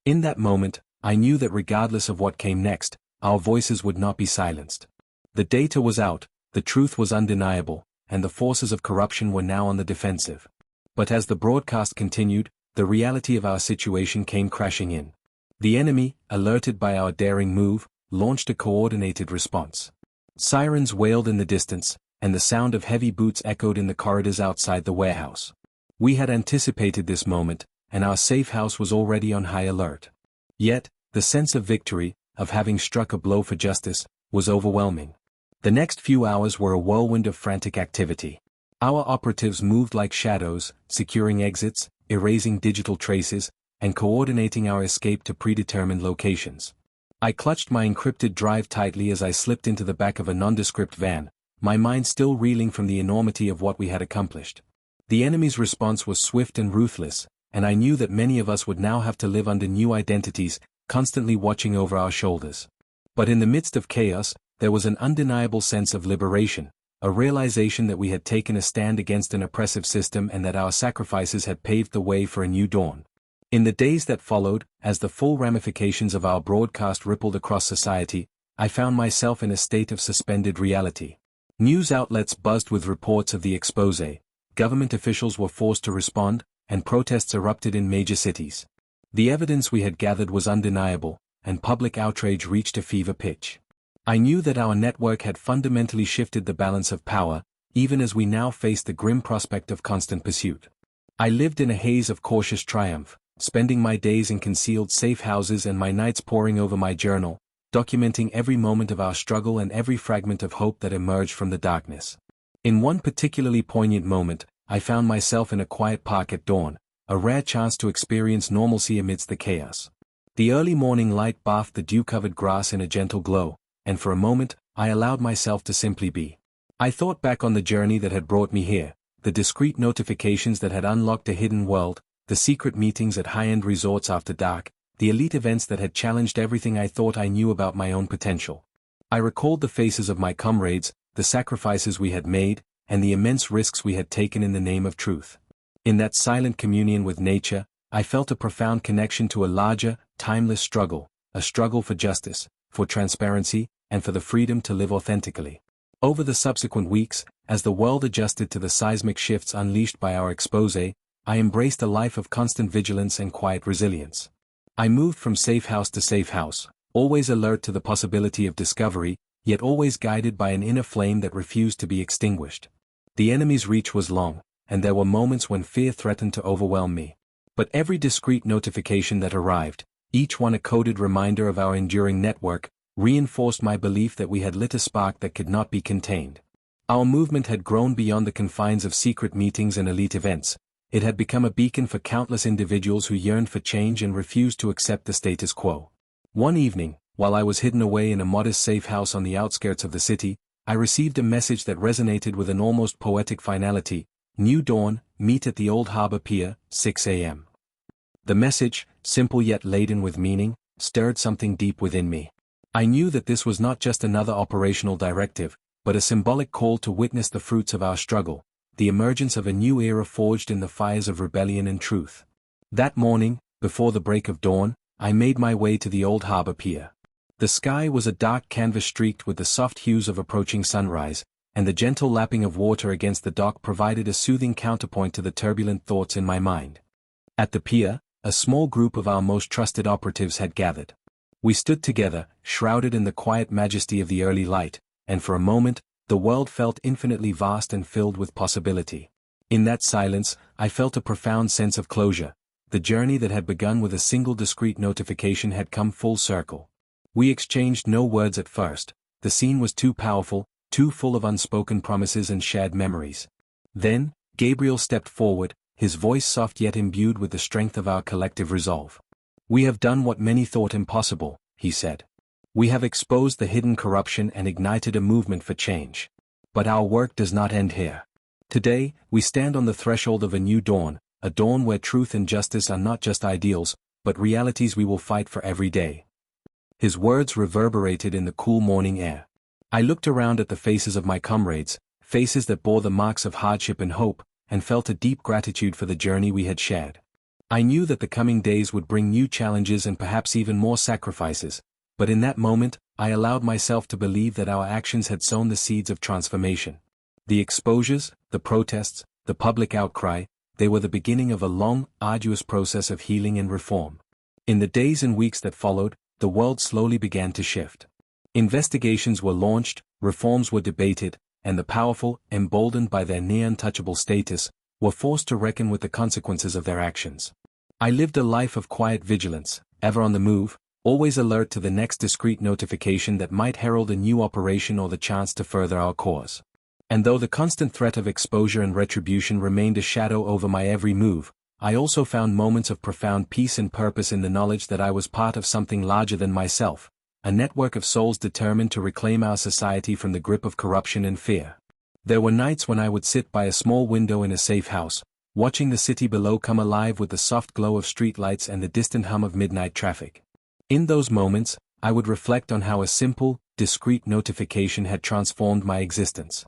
A: In that moment, I knew that regardless of what came next, our voices would not be silenced. The data was out, the truth was undeniable, and the forces of corruption were now on the defensive. But as the broadcast continued, the reality of our situation came crashing in. The enemy, alerted by our daring move, launched a coordinated response. Sirens wailed in the distance, and the sound of heavy boots echoed in the corridors outside the warehouse. We had anticipated this moment, and our safe house was already on high alert. Yet, the sense of victory, of having struck a blow for justice, was overwhelming. The next few hours were a whirlwind of frantic activity. Our operatives moved like shadows, securing exits, erasing digital traces, and coordinating our escape to predetermined locations. I clutched my encrypted drive tightly as I slipped into the back of a nondescript van, my mind still reeling from the enormity of what we had accomplished. The enemy's response was swift and ruthless, and I knew that many of us would now have to live under new identities, constantly watching over our shoulders. But in the midst of chaos, there was an undeniable sense of liberation, a realization that we had taken a stand against an oppressive system and that our sacrifices had paved the way for a new dawn. In the days that followed, as the full ramifications of our broadcast rippled across society, I found myself in a state of suspended reality. News outlets buzzed with reports of the exposé, government officials were forced to respond, and protests erupted in major cities. The evidence we had gathered was undeniable, and public outrage reached a fever pitch. I knew that our network had fundamentally shifted the balance of power, even as we now faced the grim prospect of constant pursuit. I lived in a haze of cautious triumph, spending my days in concealed safe houses and my nights poring over my journal, documenting every moment of our struggle and every fragment of hope that emerged from the darkness. In one particularly poignant moment, I found myself in a quiet park at dawn, a rare chance to experience normalcy amidst the chaos. The early morning light bathed the dew-covered grass in a gentle glow, and for a moment, I allowed myself to simply be. I thought back on the journey that had brought me here, the discreet notifications that had unlocked a hidden world, the secret meetings at high-end resorts after dark, the elite events that had challenged everything I thought I knew about my own potential. I recalled the faces of my comrades, the sacrifices we had made, and the immense risks we had taken in the name of truth. In that silent communion with nature, I felt a profound connection to a larger, timeless struggle, a struggle for justice, for transparency, and for the freedom to live authentically. Over the subsequent weeks, as the world adjusted to the seismic shifts unleashed by our exposé, I embraced a life of constant vigilance and quiet resilience. I moved from safe house to safe house, always alert to the possibility of discovery, yet always guided by an inner flame that refused to be extinguished. The enemy's reach was long, and there were moments when fear threatened to overwhelm me. But every discreet notification that arrived, each one a coded reminder of our enduring network, reinforced my belief that we had lit a spark that could not be contained. Our movement had grown beyond the confines of secret meetings and elite events. It had become a beacon for countless individuals who yearned for change and refused to accept the status quo. One evening, while I was hidden away in a modest safe house on the outskirts of the city, I received a message that resonated with an almost poetic finality: New dawn, meet at the Old Harbor Pier, 6 a.m. The message, simple yet laden with meaning, stirred something deep within me. I knew that this was not just another operational directive, but a symbolic call to witness the fruits of our struggle, the emergence of a new era forged in the fires of rebellion and truth. That morning, before the break of dawn, I made my way to the Old Harbor Pier. The sky was a dark canvas streaked with the soft hues of approaching sunrise, and the gentle lapping of water against the dock provided a soothing counterpoint to the turbulent thoughts in my mind. At the pier, a small group of our most trusted operatives had gathered. We stood together, shrouded in the quiet majesty of the early light, and for a moment, the world felt infinitely vast and filled with possibility. In that silence, I felt a profound sense of closure. The journey that had begun with a single discreet notification had come full circle. We exchanged no words at first. The scene was too powerful, too full of unspoken promises and shared memories. Then, Gabriel stepped forward, his voice soft yet imbued with the strength of our collective resolve. "We have done what many thought impossible," he said. "We have exposed the hidden corruption and ignited a movement for change. But our work does not end here. Today, we stand on the threshold of a new dawn, a dawn where truth and justice are not just ideals, but realities we will fight for every day." His words reverberated in the cool morning air. I looked around at the faces of my comrades, faces that bore the marks of hardship and hope, and felt a deep gratitude for the journey we had shared. I knew that the coming days would bring new challenges and perhaps even more sacrifices, but in that moment, I allowed myself to believe that our actions had sown the seeds of transformation. The exposures, the protests, the public outcry, they were the beginning of a long, arduous process of healing and reform. In the days and weeks that followed, the world slowly began to shift. Investigations were launched, reforms were debated, and the powerful, emboldened by their near-untouchable status, were forced to reckon with the consequences of their actions. I lived a life of quiet vigilance, ever on the move, always alert to the next discreet notification that might herald a new operation or the chance to further our cause. And though the constant threat of exposure and retribution remained a shadow over my every move, I also found moments of profound peace and purpose in the knowledge that I was part of something larger than myself, a network of souls determined to reclaim our society from the grip of corruption and fear. There were nights when I would sit by a small window in a safe house, watching the city below come alive with the soft glow of streetlights and the distant hum of midnight traffic. In those moments, I would reflect on how a simple, discreet notification had transformed my existence.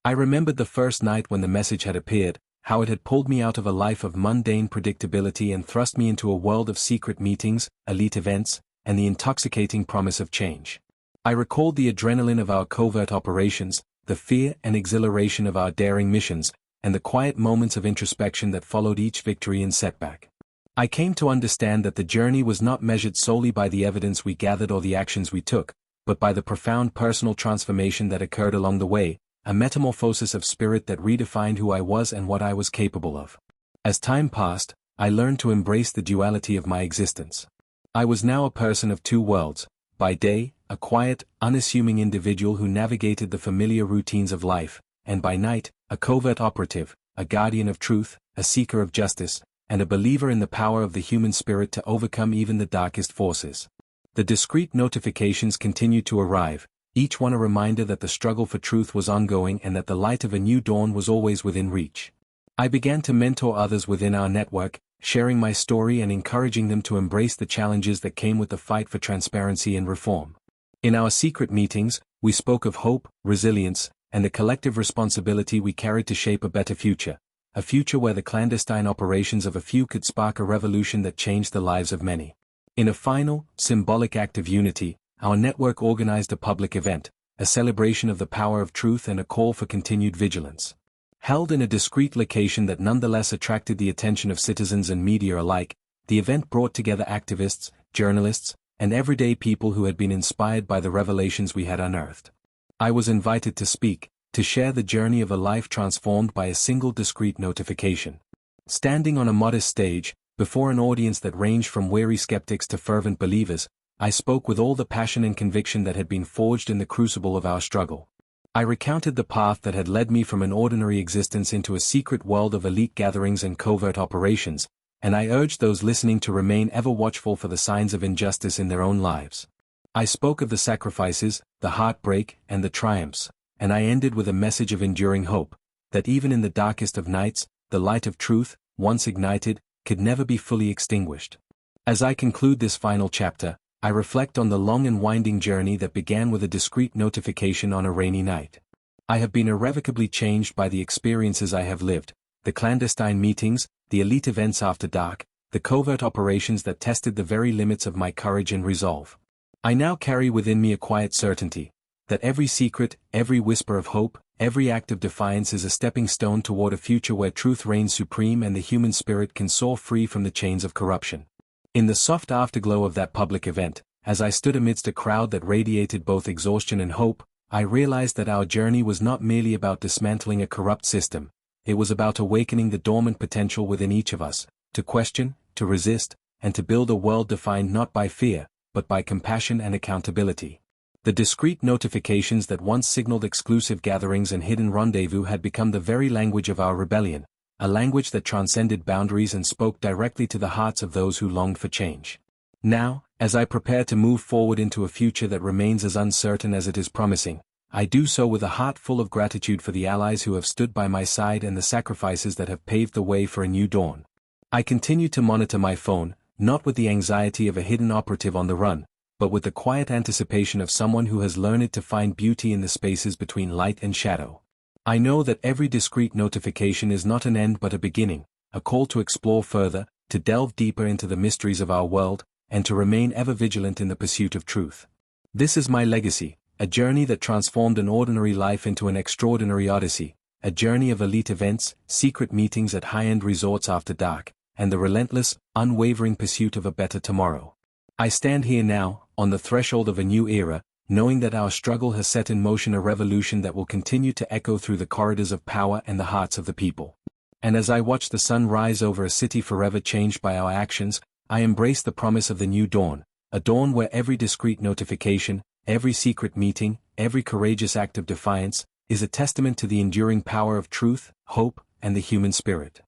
A: I remembered the first night when the message had appeared, how it had pulled me out of a life of mundane predictability and thrust me into a world of secret meetings, elite events, and the intoxicating promise of change. I recalled the adrenaline of our covert operations, the fear and exhilaration of our daring missions, and the quiet moments of introspection that followed each victory and setback. I came to understand that the journey was not measured solely by the evidence we gathered or the actions we took, but by the profound personal transformation that occurred along the way, a metamorphosis of spirit that redefined who I was and what I was capable of. As time passed, I learned to embrace the duality of my existence. I was now a person of two worlds, by day, a quiet, unassuming individual who navigated the familiar routines of life, and by night, a covert operative, a guardian of truth, a seeker of justice, and a believer in the power of the human spirit to overcome even the darkest forces. The discreet notifications continued to arrive, each one a reminder that the struggle for truth was ongoing and that the light of a new dawn was always within reach. I began to mentor others within our network, sharing my story and encouraging them to embrace the challenges that came with the fight for transparency and reform. In our secret meetings, we spoke of hope, resilience, and the collective responsibility we carried to shape a better future, a future where the clandestine operations of a few could spark a revolution that changed the lives of many. In a final, symbolic act of unity, our network organized a public event, a celebration of the power of truth and a call for continued vigilance. Held in a discreet location that nonetheless attracted the attention of citizens and media alike, the event brought together activists, journalists, and everyday people who had been inspired by the revelations we had unearthed. I was invited to speak, to share the journey of a life transformed by a single discreet notification. Standing on a modest stage, before an audience that ranged from weary skeptics to fervent believers, I spoke with all the passion and conviction that had been forged in the crucible of our struggle. I recounted the path that had led me from an ordinary existence into a secret world of elite gatherings and covert operations, and I urged those listening to remain ever watchful for the signs of injustice in their own lives. I spoke of the sacrifices, the heartbreak, and the triumphs, and I ended with a message of enduring hope, that even in the darkest of nights, the light of truth, once ignited, could never be fully extinguished. As I conclude this final chapter, I reflect on the long and winding journey that began with a discreet notification on a rainy night. I have been irrevocably changed by the experiences I have lived, the clandestine meetings, the elite events after dark, the covert operations that tested the very limits of my courage and resolve. I now carry within me a quiet certainty, that every secret, every whisper of hope, every act of defiance is a stepping stone toward a future where truth reigns supreme and the human spirit can soar free from the chains of corruption. In the soft afterglow of that public event, as I stood amidst a crowd that radiated both exhaustion and hope, I realized that our journey was not merely about dismantling a corrupt system, it was about awakening the dormant potential within each of us, to question, to resist, and to build a world defined not by fear, but by compassion and accountability. The discreet notifications that once signaled exclusive gatherings and hidden rendezvous had become the very language of our rebellion, a language that transcended boundaries and spoke directly to the hearts of those who longed for change. Now, as I prepare to move forward into a future that remains as uncertain as it is promising, I do so with a heart full of gratitude for the allies who have stood by my side and the sacrifices that have paved the way for a new dawn. I continue to monitor my phone, not with the anxiety of a hidden operative on the run, but with the quiet anticipation of someone who has learned to find beauty in the spaces between light and shadow. I know that every discreet notification is not an end but a beginning, a call to explore further, to delve deeper into the mysteries of our world, and to remain ever vigilant in the pursuit of truth. This is my legacy, a journey that transformed an ordinary life into an extraordinary odyssey, a journey of elite events, secret meetings at high-end resorts after dark, and the relentless, unwavering pursuit of a better tomorrow. I stand here now, on the threshold of a new era, knowing that our struggle has set in motion a revolution that will continue to echo through the corridors of power and the hearts of the people. And as I watch the sun rise over a city forever changed by our actions, I embrace the promise of the new dawn, a dawn where every discreet notification, every secret meeting, every courageous act of defiance, is a testament to the enduring power of truth, hope, and the human spirit.